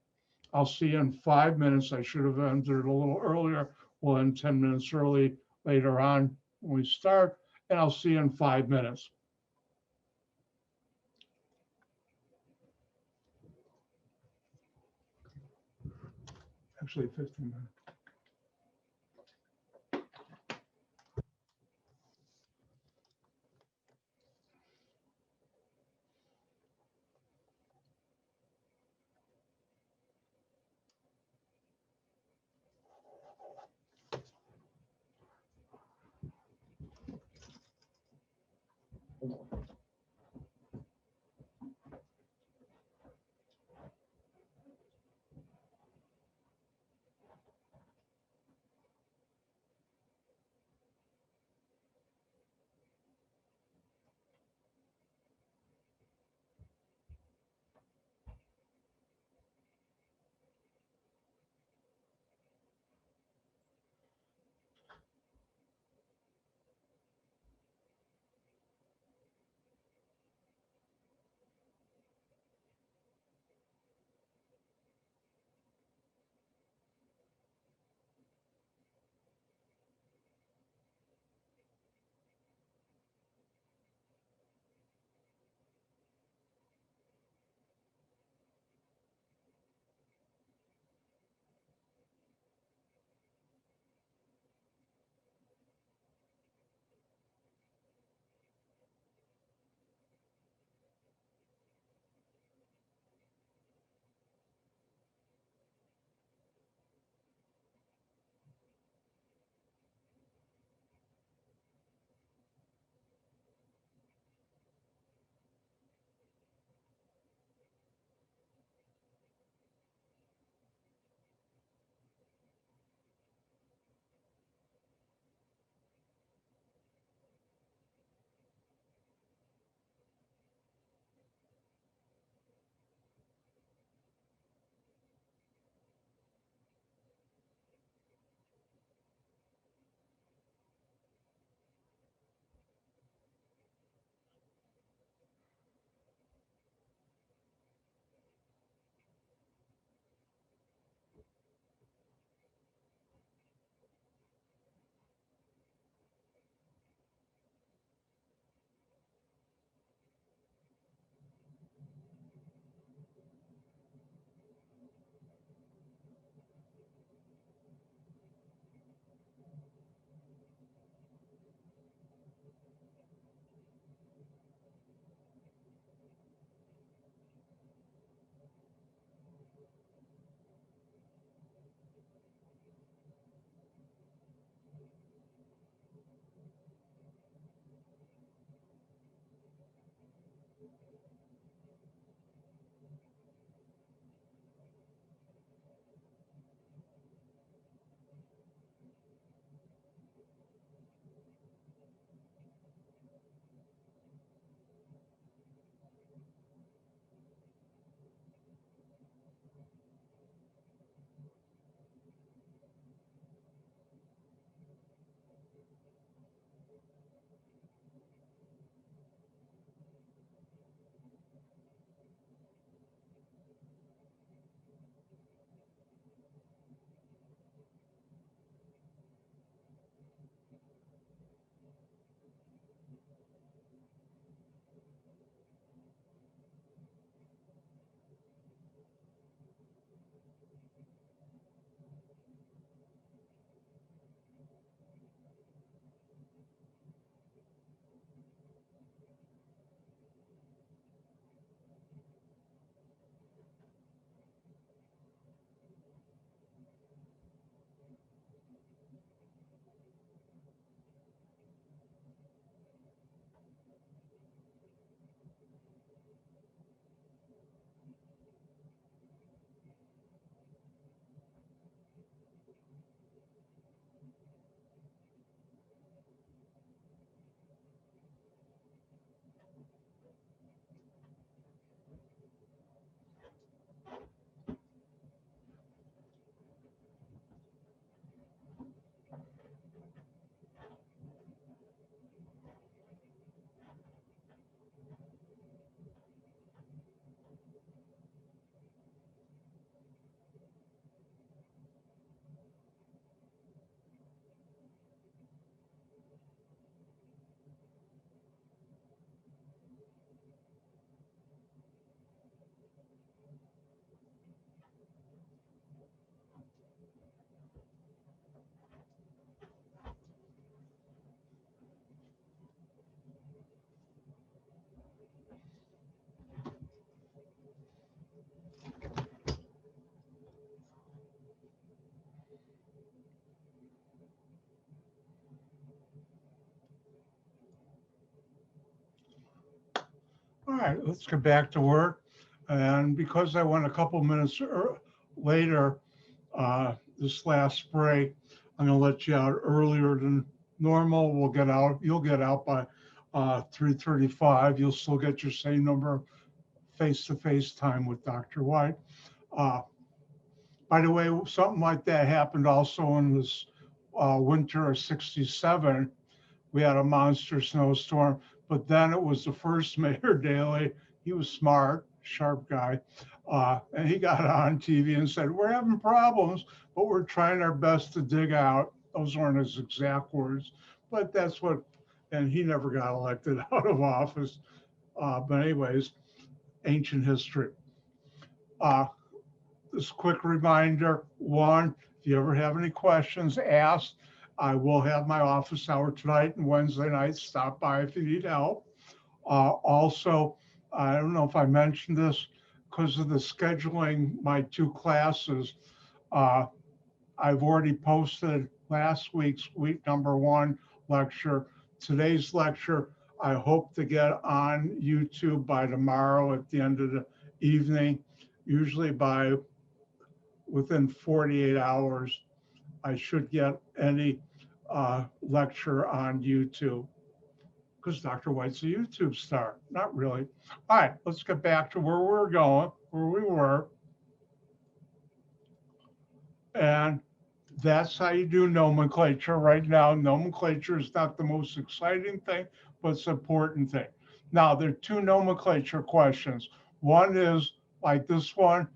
I'll see you in 5 minutes. I should have ended a little earlier. We'll end 10 minutes early later on when we start, and I'll see you in 5 minutes. Actually, 15 minutes. right, let's get back to work. And because I went a couple minutes later, this last break, I'm gonna let you out earlier than normal. You'll get out by 3:35. You'll still get your same number of face-to-face time with Dr. White. Uh, by the way, something like that happened also in this winter of '67. We had a monster snowstorm, but then it was the first Mayor Daley. He was smart, sharp guy. And he got on TV and said, we're having problems, but we're trying our best to dig out. Those weren't his exact words, but that's what, and he never got elected out of office. But anyways, ancient history. This quick reminder, one, if you ever have any questions, ask. I will have my office hour tonight and Wednesday night. Stop by if you need help. Also, I don't know if I mentioned this, because of the scheduling, my two classes, I've already posted last week's week number 1 lecture. Today's lecture, I hope to get on YouTube by tomorrow at the end of the evening, usually within 48 hours. I should get any lecture on YouTube, because Dr. White's a YouTube star. Not really. All right, let's get back to where we were. And that's how you do nomenclature right now. Nomenclature is not the most exciting thing, but it's an important thing. Now, there are 2 nomenclature questions. One is like this one,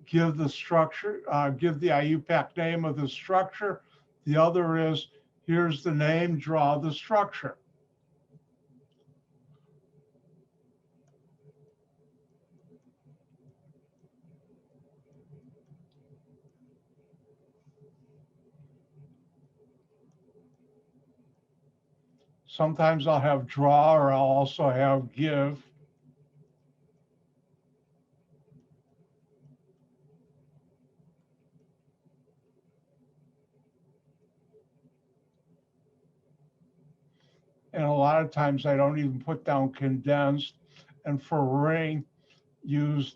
give the structure, give the IUPAC name of the structure. The other is, here's the name, draw the structure. Sometimes I'll have draw, or I'll also have give. And a lot of times I don't even put down condensed. And for ring, use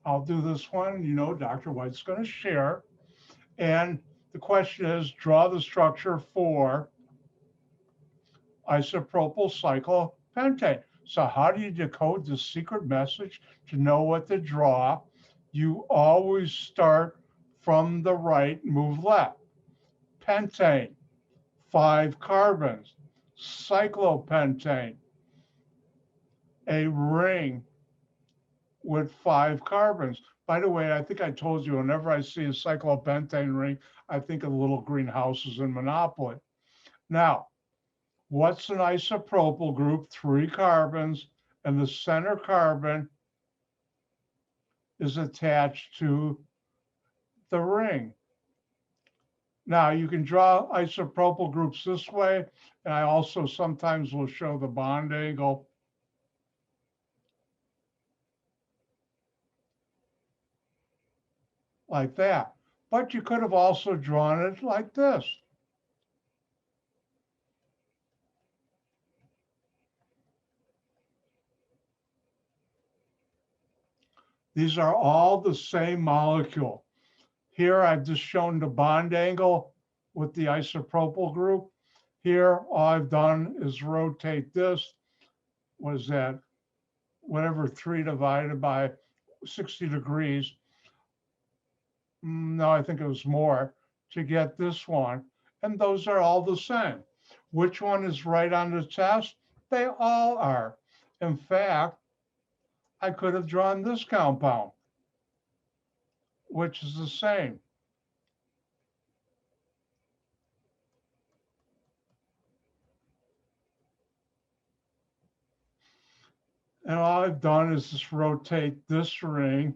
I'll do this one, Dr. White's going to share. And the question is, draw the structure for isopropyl cyclopentane. So how do you decode the secret message to know what to draw? You always start from the right, move left. Pentane, 5 carbons. Cyclopentane, a ring with 5 carbons. By the way, I think I told you, whenever I see a cyclopentane ring, I think of little greenhouses in Monopoly. Now, what's an isopropyl group? 3 carbons, and the center carbon is attached to the ring. Now, you can draw isopropyl groups this way, and I also sometimes will show the bond angle. Like that. But you could have also drawn it like this. These are all the same molecule. Here I've just shown the bond angle with the isopropyl group. Here, all I've done is rotate this. What is that? Whatever 3 divided by 60 degrees. No, I think it was more, to get this one. And those are all the same. Which one is right on the test? They all are. In fact, I could have drawn this compound, which is the same. And all I've done is just rotate this ring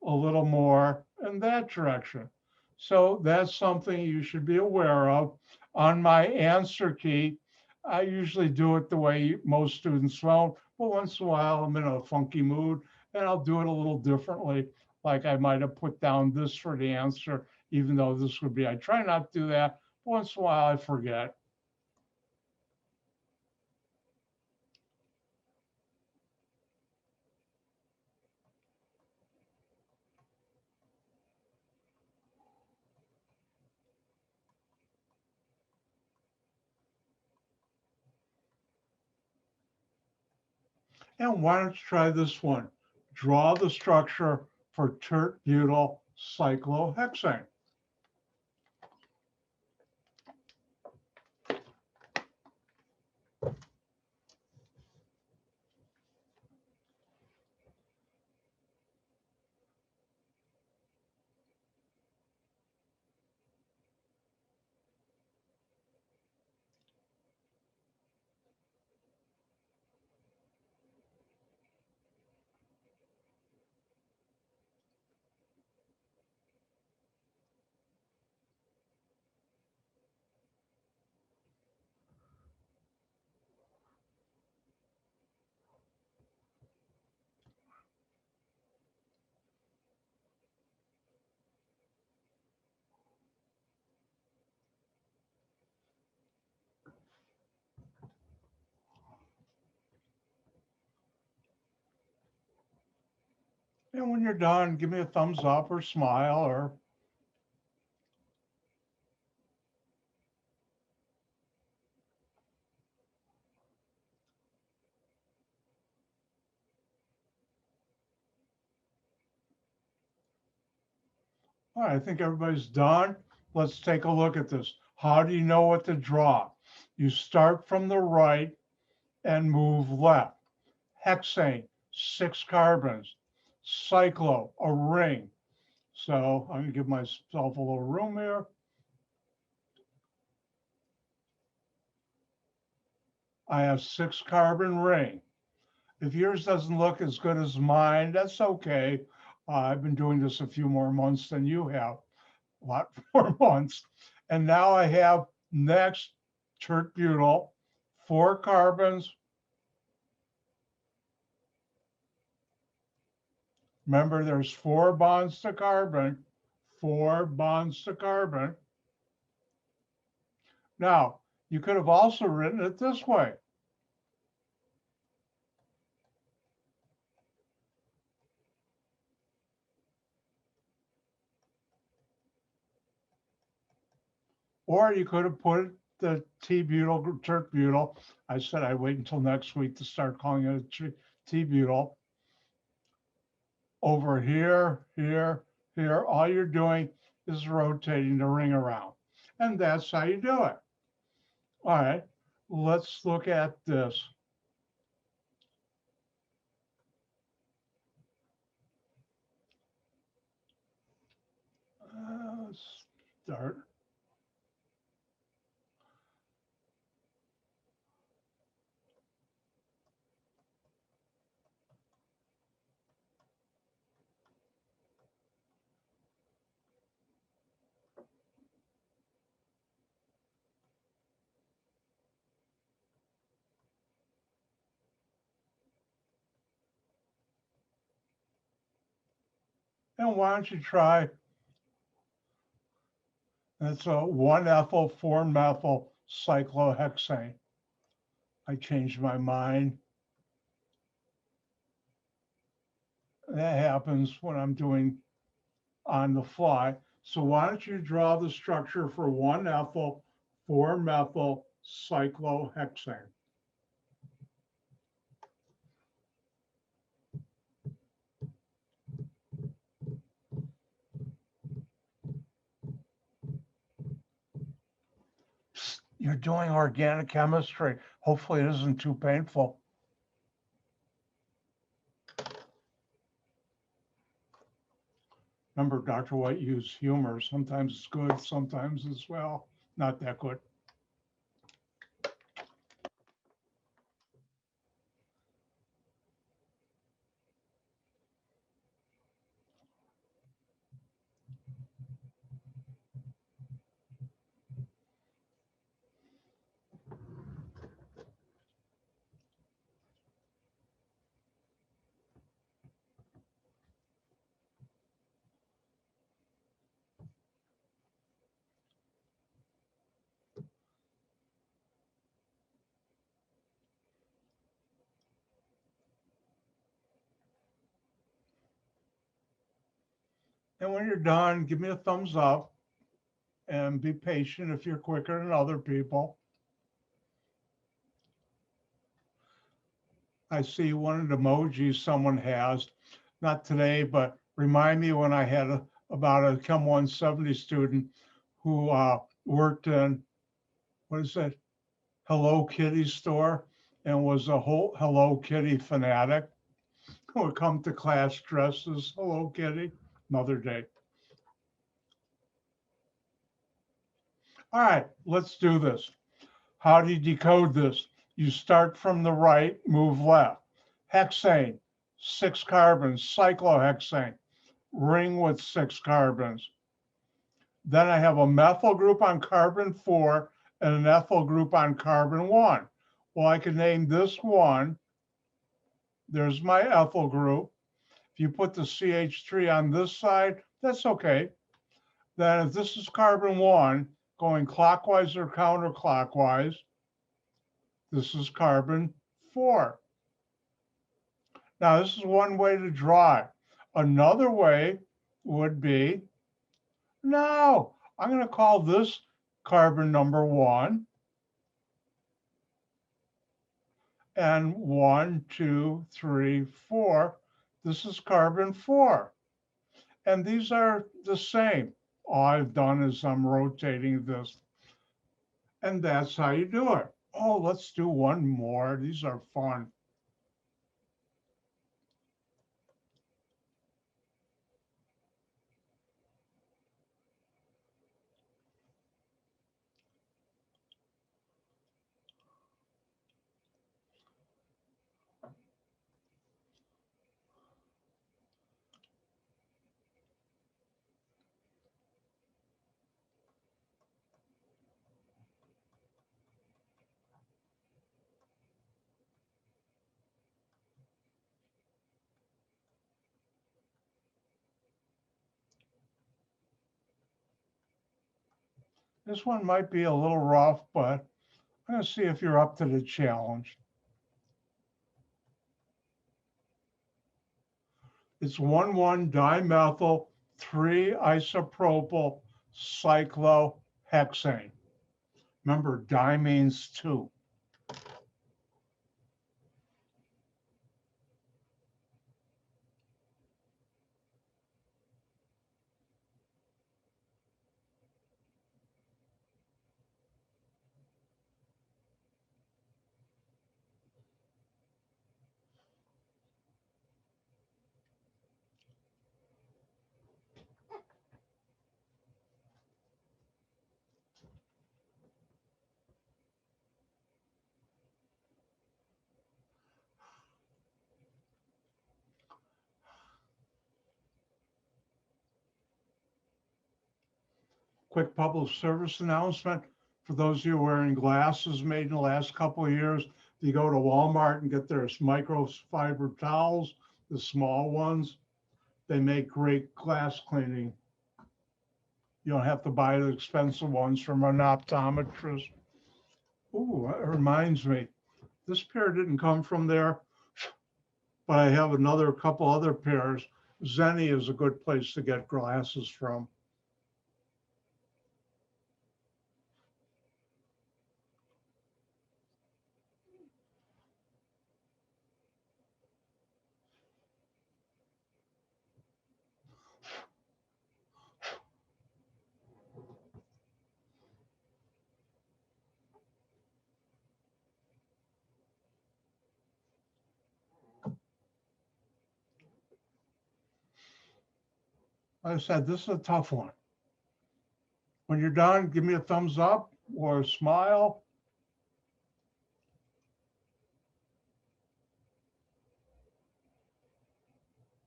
a little more in that direction. So that's something you should be aware of. On my answer key, I usually do it the way most students don't, but once in a while I'm in a funky mood and I'll do it a little differently. Like I might have put down this for the answer, even though this would be, I try not to do that. But once in a while I forget. And why don't you try this one? Draw the structure for tert-butyl cyclohexane. And when you're done, give me a thumbs up or smile or all right, I think everybody's done. Let's take a look at this. How do you know what to draw? You start from the right and move left. Hexane, 6 carbons. Cyclo, a ring. So I'm gonna give myself a little room here. I have 6 carbon ring. If yours doesn't look as good as mine, that's okay. I've been doing this a few more months than you have, a lot more months. And now I have next tert-butyl, 4 carbons. Remember, there's 4 bonds to carbon, 4 bonds to carbon. Now, you could have also written it this way. Or you could have put the T-butyl, tert-butyl. I said I'd wait until next week to start calling it a T-butyl. Over here, here, here, all you're doing is rotating the ring around. And that's how you do it. All right, let's look at this. Start. And why don't you try, it's a 1-ethyl 4-methyl cyclohexane. I changed my mind. That happens when I'm doing on the fly. So why don't you draw the structure for 1-ethyl 4-methyl cyclohexane? You're doing organic chemistry. Hopefully it isn't too painful. Remember, Dr. White used humor. Sometimes it's good, sometimes it's, well, not that good. And when you're done, give me a thumbs up and be patient if you're quicker than other people. I see one of the emojis someone has, not today, but remind me when I had about a Chem 170 student who worked in, what is it, Hello Kitty store and was a whole Hello Kitty fanatic. Would come to class dressed as Hello Kitty. Another day. All right, let's do this. How do you decode this? You start from the right, move left. Hexane, 6 carbons, cyclohexane, ring with 6 carbons. Then I have a methyl group on carbon 4 and an ethyl group on carbon 1. Well, I can name this one. There's my ethyl group. If you put the CH3 on this side, that's okay. Then if this is carbon 1 going clockwise or counterclockwise, this is carbon 4. Now, this is one way to draw it. Another way would be, no, I'm going to call this carbon number 1. And 1, 2, 3, 4. This is carbon 4. And these are the same. All I've done is I'm rotating this. And that's how you do it. Oh, let's do one more. These are fun. This one might be a little rough, but I'm going to see if you're up to the challenge. It's 1,1-dimethyl 3-isopropyl cyclohexane. Remember, di means 2. Quick public service announcement. For those of you wearing glasses made in the last couple of years, if you go to Walmart and get their microfiber towels, the small ones, they make great glass cleaning. You don't have to buy the expensive ones from an optometrist. Ooh, that reminds me, this pair didn't come from there, but I have another couple other pairs. Zenny is a good place to get glasses from. Like I said, this is a tough one. When you're done, give me a thumbs up or a smile.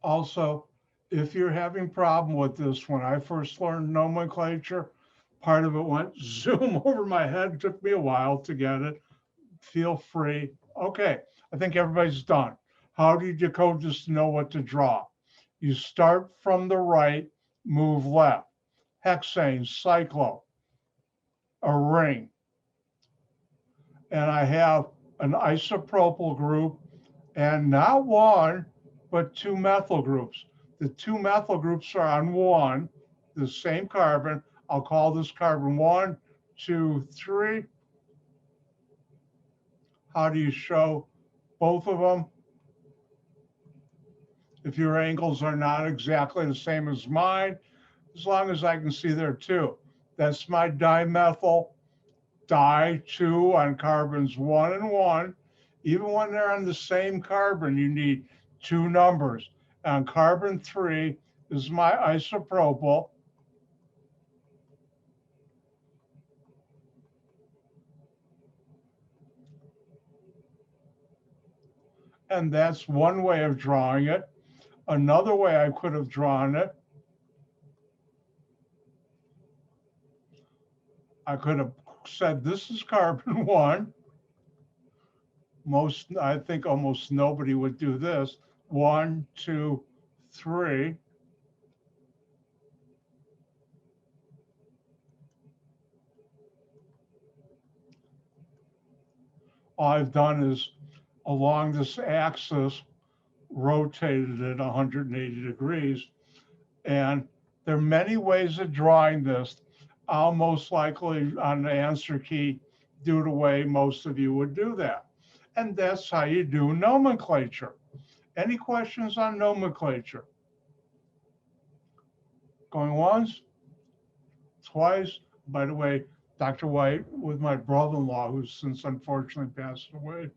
Also, if you're having problem with this, when I first learned nomenclature, part of it went zoom over my head. It took me a while to get it. Feel free. Okay, I think everybody's done. How do you decode this to know what to draw? You start from the right, move left. Hexane, cyclo, a ring. And I have an isopropyl group and not one, but 2 methyl groups. The two methyl groups are on one, the same carbon. I'll call this carbon 1, 2, 3. How do you show both of them? If your angles are not exactly the same as mine, as long as I can see there too. That's my dimethyl di2 on carbons 1 and 1. Even when they're on the same carbon, you need two numbers. On carbon 3 is my isopropyl. And that's one way of drawing it. Another way I could have drawn it, I could have said this is carbon 1. I think almost nobody would do this. 1, 2, 3. All I've done is along this axis, rotated it 180 degrees. And there are many ways of drawing this. I'll most likely on the answer key do the way most of you would do that. And that's how you do nomenclature. Any questions on nomenclature? Going once, twice. By the way, Dr. White, with my brother-in-law, who's since unfortunately passed away,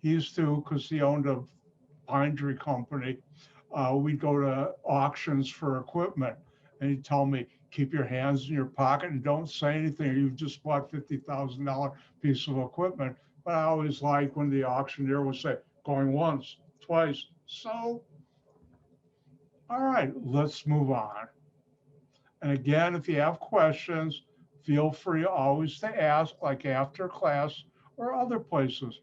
he used to, because he owned a bindery company, we'd go to auctions for equipment. And he'd tell me, keep your hands in your pocket and don't say anything. You've just bought $50,000 piece of equipment. But I always liked when the auctioneer would say, going once, twice. So, all right, let's move on. And again, if you have questions, feel free always to ask, like after class or other places.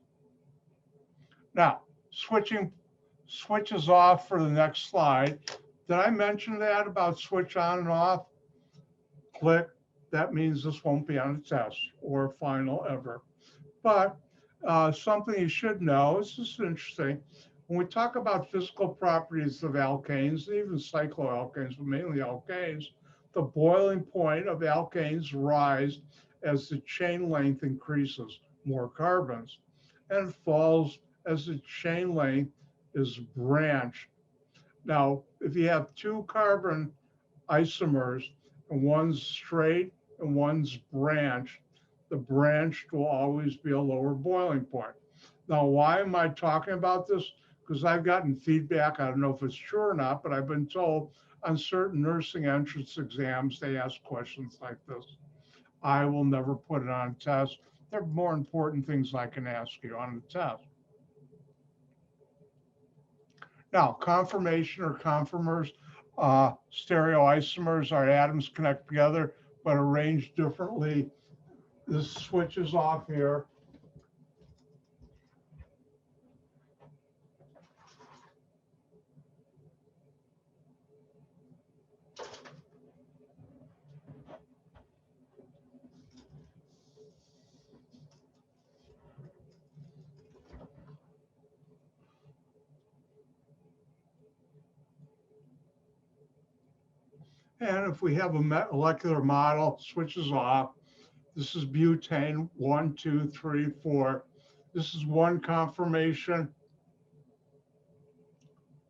Now, switches off for the next slide. Did I mention that about switch on and off? Click. That means this won't be on a test or final ever. But something you should know, this is interesting. When we talk about physical properties of alkanes, even cycloalkanes, but mainly alkanes, the boiling point of alkanes rise as the chain length increases, more carbons, and it falls as the chain length is branched. Now, if you have two carbon isomers and one's straight and one's branched, the branched will always be a lower boiling point. Now, why am I talking about this? Because I've gotten feedback, I don't know if it's true or not, but I've been told on certain nursing entrance exams, they ask questions like this. I will never put it on a test. There are more important things I can ask you on the test. Now, conformation or conformers, stereoisomers, our atoms connect together, but arranged differently. This switches off here. And if we have a molecular model, switches off. This is butane, 1, 2, 3, 4. This is one conformation.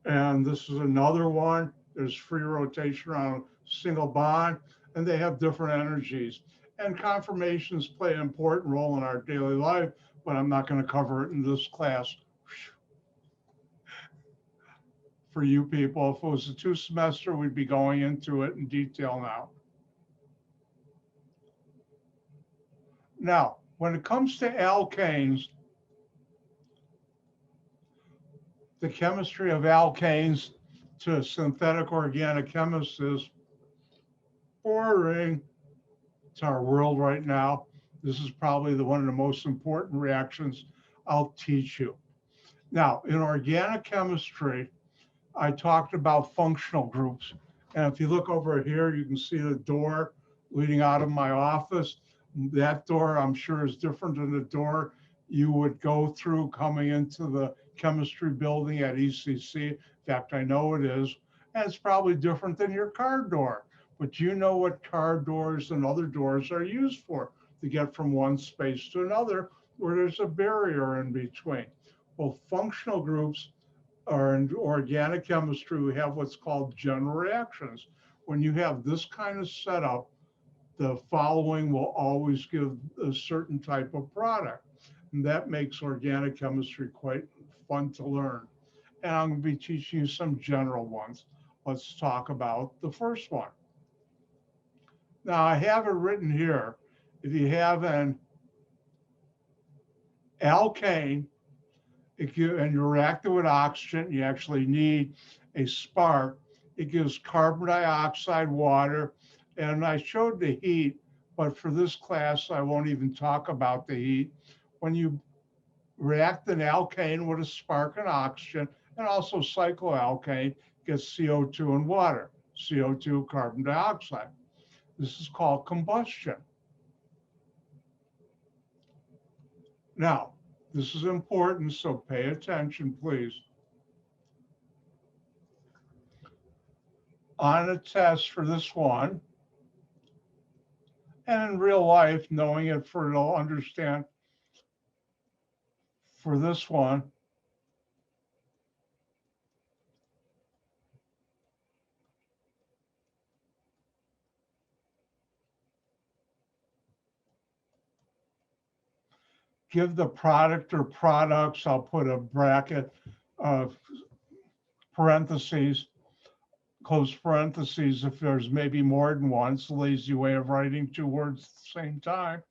And this is another one. There's free rotation around a single bond, and they have different energies. And conformations play an important role in our daily life, but I'm not going to cover it in this class. For you people, if it was a 2-semester, we'd be going into it in detail now. Now, when it comes to alkanes, the chemistry of alkanes to a synthetic organic chemist is boring to our world right now. This is probably one of the most important reactions I'll teach you. Now, in organic chemistry, I talked about functional groups. And if you look over here, you can see the door leading out of my office. That door, I'm sure, is different than the door you would go through coming into the chemistry building at ECC. In fact, I know it is. And it's probably different than your car door, but you know what car doors and other doors are used for, to get from one space to another where there's a barrier in between. Well, functional groups or in organic chemistry, we have what's called general reactions. When you have this kind of setup, the following will always give a certain type of product. And that makes organic chemistry quite fun to learn. And I'm going to be teaching you some general ones. Let's talk about the first one. Now I have it written here. If you have an alkane, and you react it with oxygen, you actually need a spark. It gives carbon dioxide, water, and I showed the heat, but for this class, I won't even talk about the heat. When you react an alkane with a spark and oxygen, and also cycloalkane gets CO2 and water, CO2, carbon dioxide. This is called combustion. Now, this is important, so pay attention, please. On a test for this one, and in real life, knowing it for to understand for this one, give the product or products, I'll put a bracket of parentheses, close parentheses if there's maybe more than one. It's a lazy way of writing two words at the same time.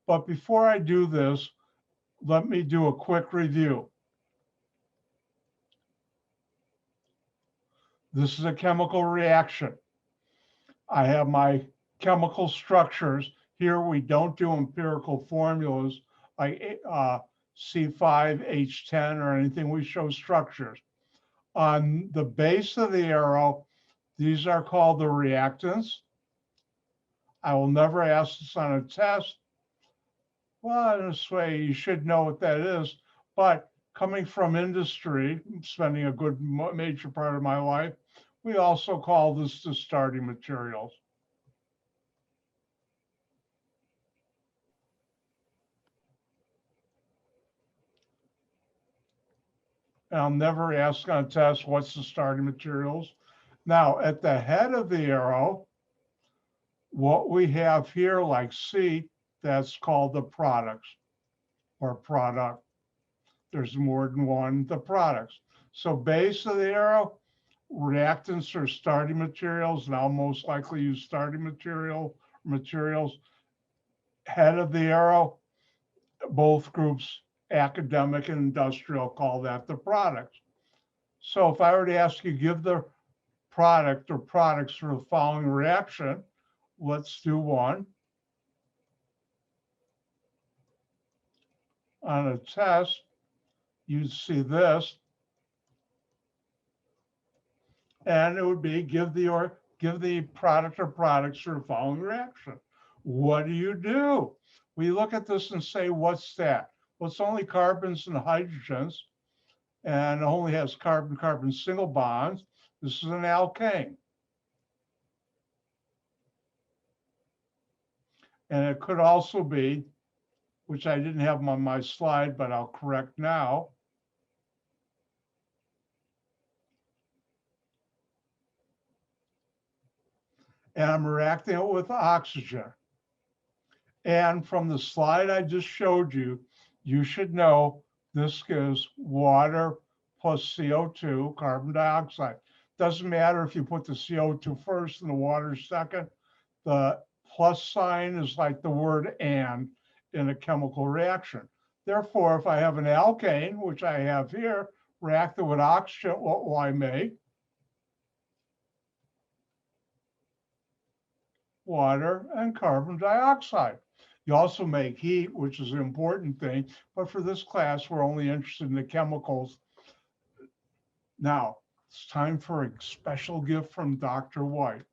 But before I do this, let me do a quick review. This is a chemical reaction. I have my chemical structures. Here we don't do empirical formulas like C5H10 or anything. We show structures. On the base of the arrow, these are called the reactants. I will never ask this on a test. Well, in this way, you should know what that is. But coming from industry, spending a good major part of my life, we also call this the starting materials. And I'll never ask on a test, what's the starting materials? Now, at the head of the arrow, what we have here, like C, that's called the products or product. There's more than one, the products. So base of the arrow, reactants are starting materials, and I'll most likely use starting materials. Head of the arrow, both groups, academic and industrial, call that the products. So if I were to ask you, give the product or products for the following reaction, let's do one. On a test, you'd see this, and it would be give the product or products for the following reaction. What do? We look at this and say, what's that? Well, it's only carbons and hydrogens, and only has carbon-carbon single bonds. This is an alkane. And it could also be, which I didn't have on my slide, but I'll correct now. And I'm reacting it with oxygen. And from the slide I just showed you, you should know this gives water plus CO2, carbon dioxide. Doesn't matter if you put the CO2 first and the water second. The plus sign is like the word and in a chemical reaction. Therefore, if I have an alkane, which I have here, reacted with oxygen, what will I make? Water and carbon dioxide. You also make heat, which is an important thing, but for this class, we're only interested in the chemicals. Now, it's time for a special gift from Dr. White.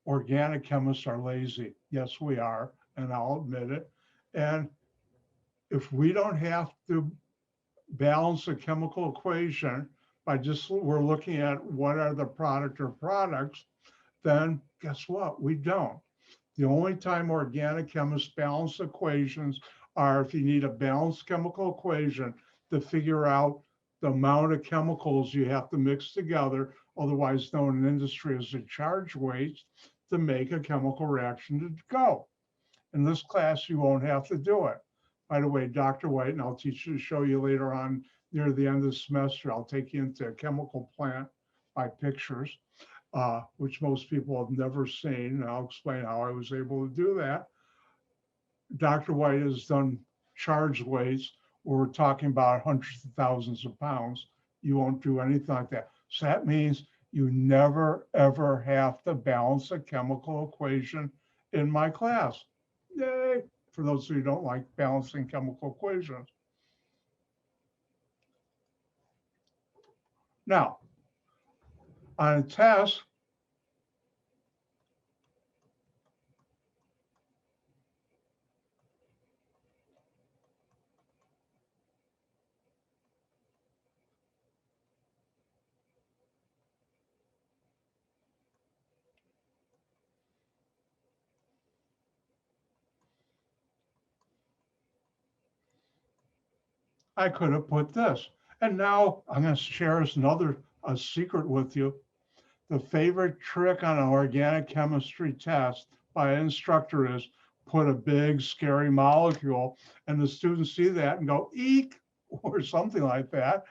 Organic chemists are lazy. Yes, we are, and I'll admit it. And if we don't have to balance a chemical equation, we're looking at what are the product or products, then guess what? We don't. The only time organic chemists balance equations are if you need a balanced chemical equation to figure out the amount of chemicals you have to mix together, otherwise known in industry as a charge weight, to make a chemical reaction to go. In this class, you won't have to do it. By the way, Dr. White, and I'll show you later on near the end of the semester, I'll take you into a chemical plant by pictures, which most people have never seen. And I'll explain how I was able to do that. Dr. White has done charge weights where we're talking about hundreds of thousands of pounds. You won't do anything like that. So that means you never, ever have to balance a chemical equation in my class. Yay, for those of you who don't like balancing chemical equations. Now, on a test, I could have put this. And now I'm going to share a secret with you. The favorite trick on an organic chemistry test by an instructor is put a big scary molecule and the students see that and go, eek, or something like that.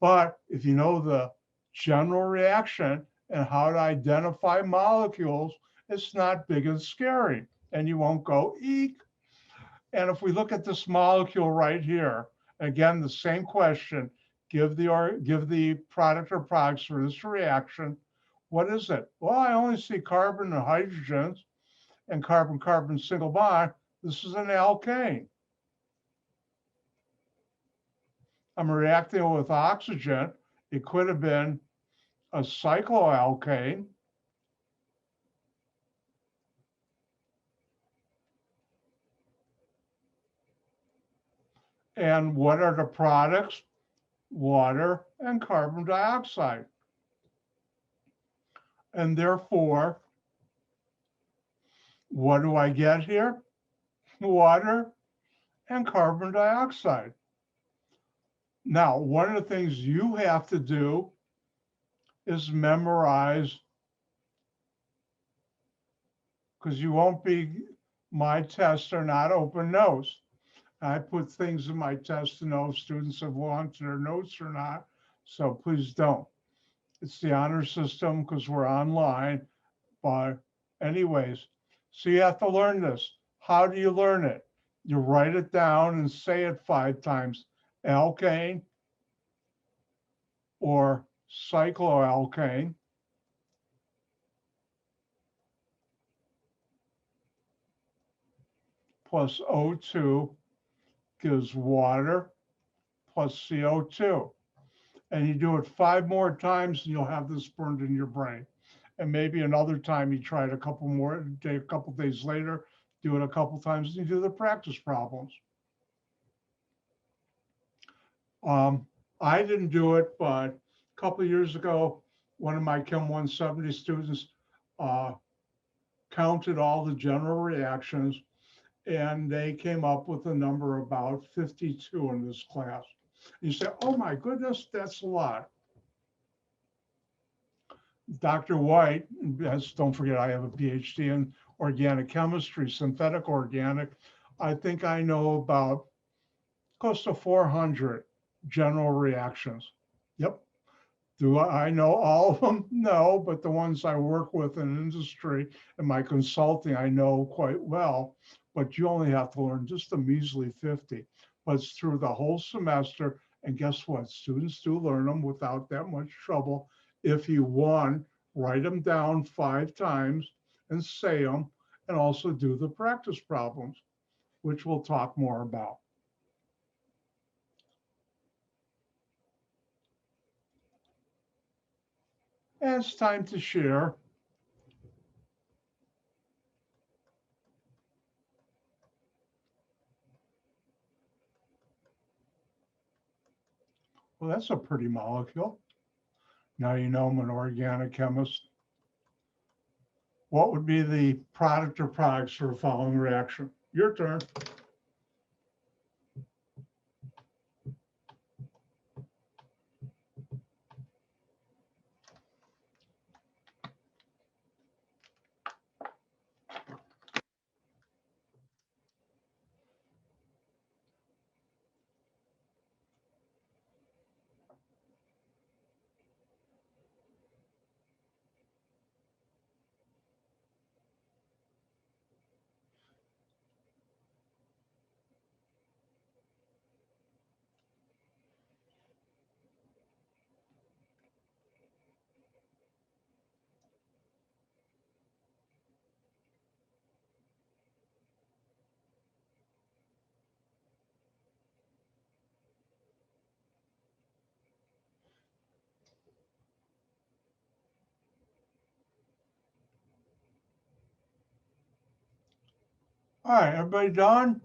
But if you know the general reaction and how to identify molecules, it's not big and scary and you won't go, eek. And if we look at this molecule right here, again, the same question, give the product or products for this reaction. What is it? Well, I only see carbon and hydrogens and carbon-carbon single bond. This is an alkane. I'm reacting with oxygen. It could have been a cycloalkane. And what are the products? Water and carbon dioxide. And therefore, what do I get here? Water and carbon dioxide. Now, one of the things you have to do is memorize, because you won't be, my tests are not open notes. I put things in my test to know if students have launched their notes or not, so please don't. It's the honor system because we're online, but anyways, so you have to learn this. How do you learn it? You write it down and say it 5 times. Alkane or cycloalkane plus O2 gives water plus CO2. And you do it 5 more times and you'll have this burned in your brain. And maybe another time you try it a couple days later, do it a couple times and you do the practice problems. I didn't do it, but a couple of years ago, one of my Chem 170 students counted all the general reactions and they came up with a number about 52 in this class. You say, oh my goodness, that's a lot. Dr. White, don't forget I have a PhD in organic chemistry, synthetic organic. I think I know about close to 400 general reactions. Yep. Do I know all of them? No, but the ones I work with in industry and my consulting, I know quite well, but you only have to learn just a measly 50. But it's through the whole semester. And guess what? Students do learn them without that much trouble. If you want, write them down 5 times and say them, and also do the practice problems, which we'll talk more about. And it's time to share. Well, that's a pretty molecule. Now you know I'm an organic chemist. What would be the product or products for the following reaction? Your turn. All right, everybody done?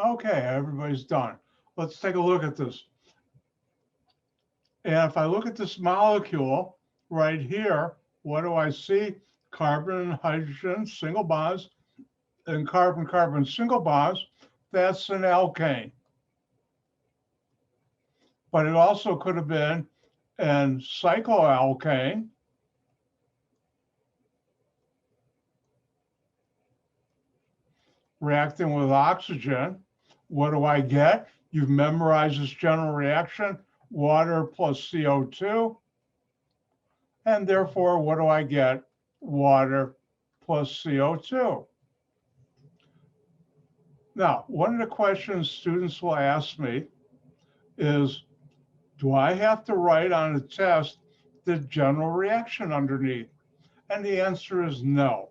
Okay, everybody's done. Let's take a look at this. And if I look at this molecule right here, what do I see? Carbon and hydrogen, single bonds, and carbon-carbon single bonds. That's an alkane. But it also could have been an cycloalkane. Reacting with oxygen. What do I get? You've memorized this general reaction, water plus CO2. And therefore, what do I get? Water plus CO2. Now, one of the questions students will ask me is, do I have to write on a test the general reaction underneath? And the answer is no.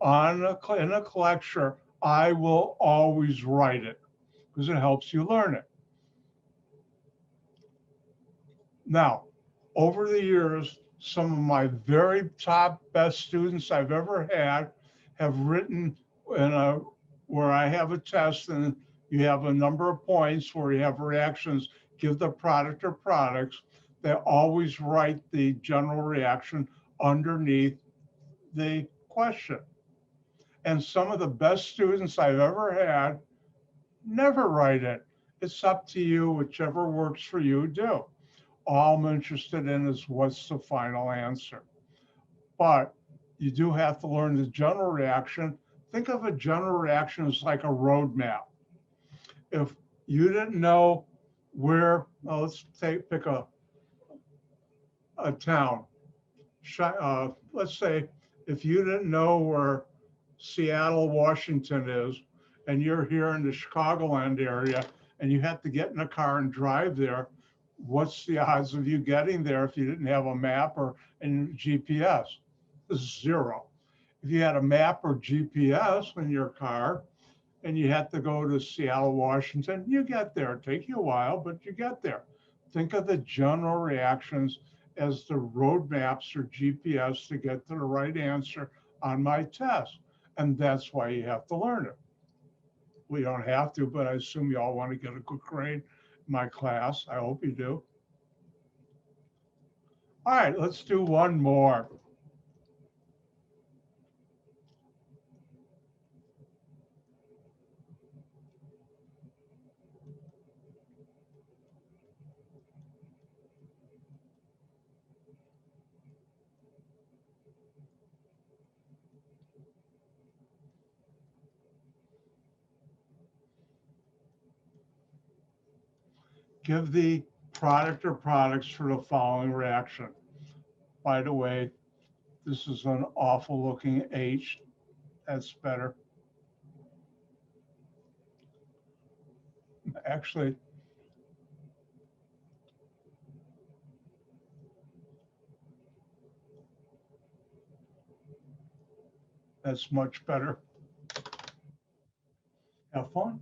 In a lecture, I will always write it because it helps you learn it. Now, over the years, some of my very top best students I've ever had have written where I have a test and you have a number of points where you have reactions, give the product or products. They always write the general reaction underneath the question. And some of the best students I've ever had never write it. It's up to you, whichever works for you, do. All I'm interested in is what's the final answer. But you do have to learn the general reaction. Think of a general reaction as like a roadmap. If you didn't know where, let's pick a town. Let's say if you didn't know where Seattle, Washington is, and you're here in the Chicagoland area, and you have to get in a car and drive there, what's the odds of you getting there if you didn't have a map or a GPS? Zero. If you had a map or GPS in your car and you had to go to Seattle, Washington, you get there. It'll take you a while, but you get there. Think of the general reactions as the roadmaps or GPS to get to the right answer on my test. And that's why you have to learn it. We don't have to, but I assume you all want to get a good grade in my class. I hope you do. All right, let's do one more. Give the product or products for the following reaction. By the way, this is an awful looking H. That's better. Actually, that's much better. Have fun.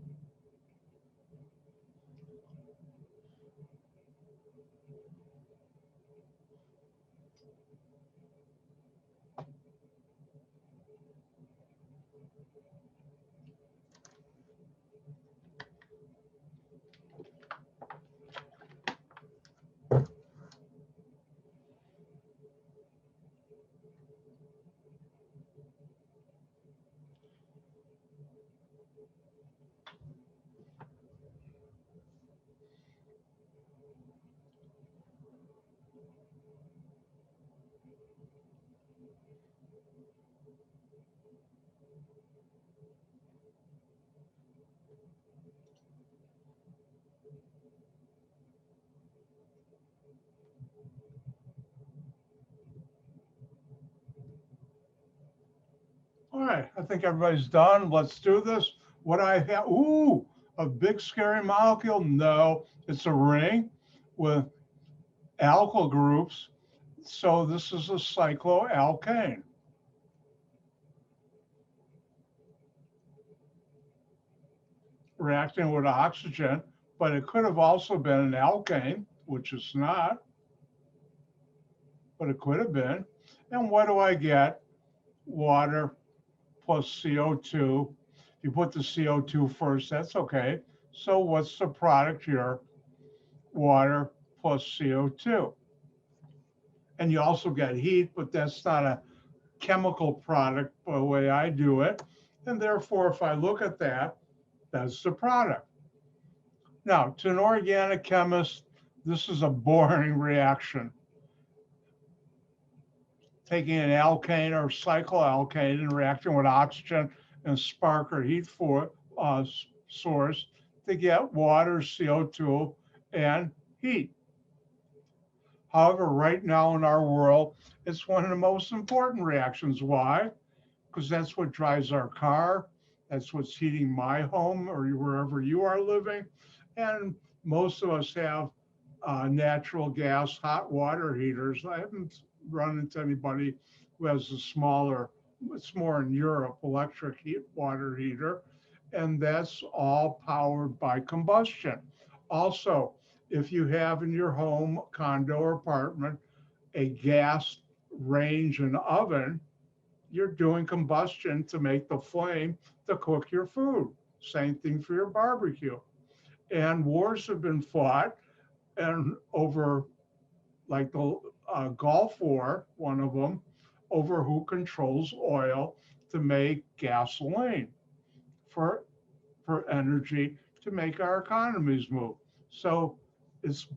All right, I think everybody's done. Let's do this. What I have, ooh, a big scary molecule? No, it's a ring with alkyl groups. So this is a cycloalkane. Reacting with oxygen, but it could have also been an alkane, which it's not, but it could have been. And what do I get? Water plus CO2. You put the CO2 first, that's okay. So what's the product here? Water plus CO2. And you also get heat, but that's not a chemical product the way I do it. And therefore, if I look at that, that's the product. Now, to an organic chemist, this is a boring reaction. Taking an alkane or cycloalkane and reacting with oxygen and spark or heat source to get water, CO2, and heat. However, right now in our world, it's one of the most important reactions. Why? Because that's what drives our car. That's what's heating my home or wherever you are living. And most of us have natural gas hot water heaters. I haven't run into anybody who has a smaller, it's more in Europe, electric water heater. And that's all powered by combustion. Also, if you have in your home, condo, or apartment a gas range and oven, you're doing combustion to make the flame to cook your food. Same thing for your barbecue. And wars have been fought and over, like the Gulf War, one of them, over who controls oil to make gasoline for energy to make our economies move. So it's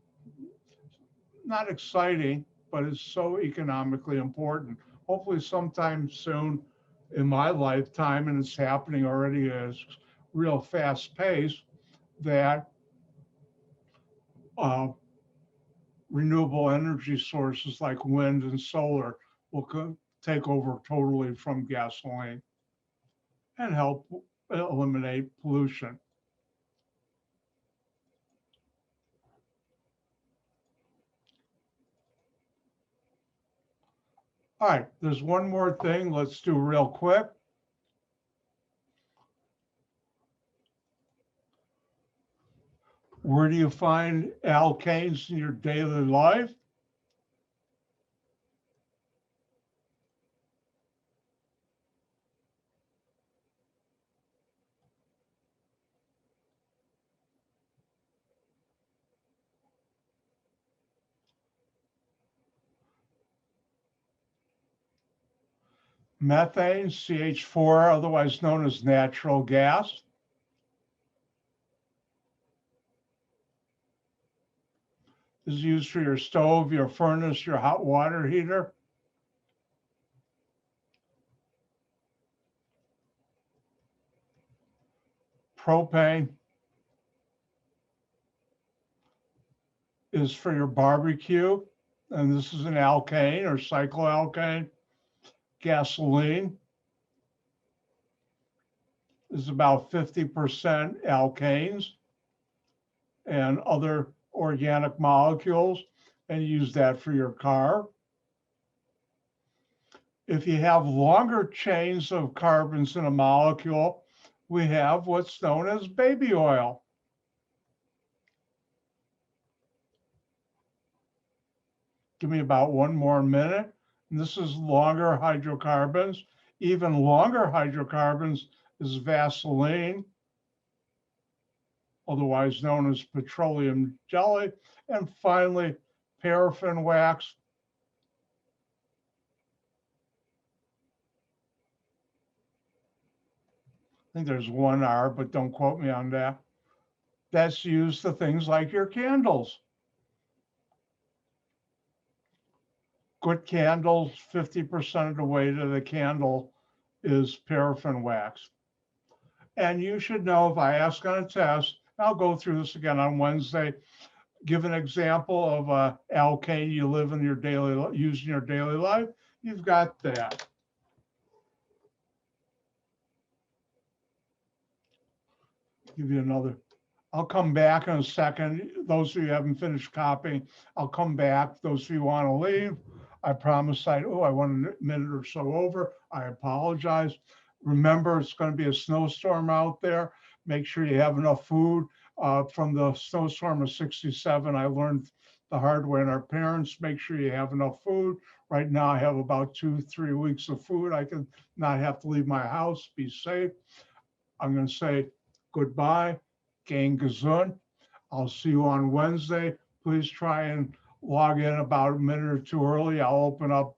not exciting, but it's so economically important. Hopefully sometime soon in my lifetime, and it's happening already at a real fast pace, that renewable energy sources like wind and solar will take over totally from gasoline and help eliminate pollution. All right, there's one more thing. Let's do real quick. Where do you find alkanes in your daily life? Methane, CH4, otherwise known as natural gas. Is used for your stove, your furnace, your hot water heater. Propane is for your barbecue, and this is an alkane or cycloalkane. Gasoline is about 50% alkanes and other organic molecules, and use that for your car. If you have longer chains of carbons in a molecule, we have what's known as baby oil. Give me about one more minute. And this is longer hydrocarbons. Even longer hydrocarbons is Vaseline, otherwise known as petroleum jelly. And finally, paraffin wax. I think there's one R, but don't quote me on that. That's used to things like your candles. Good candles, 50% of the weight of the candle is paraffin wax. And you should know, if I ask on a test, I'll go through this again on Wednesday, give an example of a alkane you live in your daily, use in your daily life, you've got that. Give you another. I'll come back in a second. Those of you who haven't finished copying, I'll come back. Those of you who want to leave, I promise I went a minute or so over. I apologize. Remember, it's going to be a snowstorm out there. Make sure you have enough food. From the snowstorm of 67, I learned the hard way, and our parents, make sure you have enough food. Right now, I have about 2-3 weeks of food. I can not have to leave my house. Be safe. I'm going to say goodbye. Gang gesund. I'll see you on Wednesday. Please try and log in about a minute or two early. I'll open up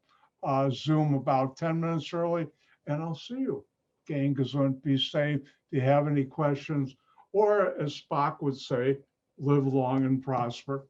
Zoom about 10 minutes early, and I'll see you. Gang gesund. Be safe. If you have any questions, or as Spock would say, live long and prosper.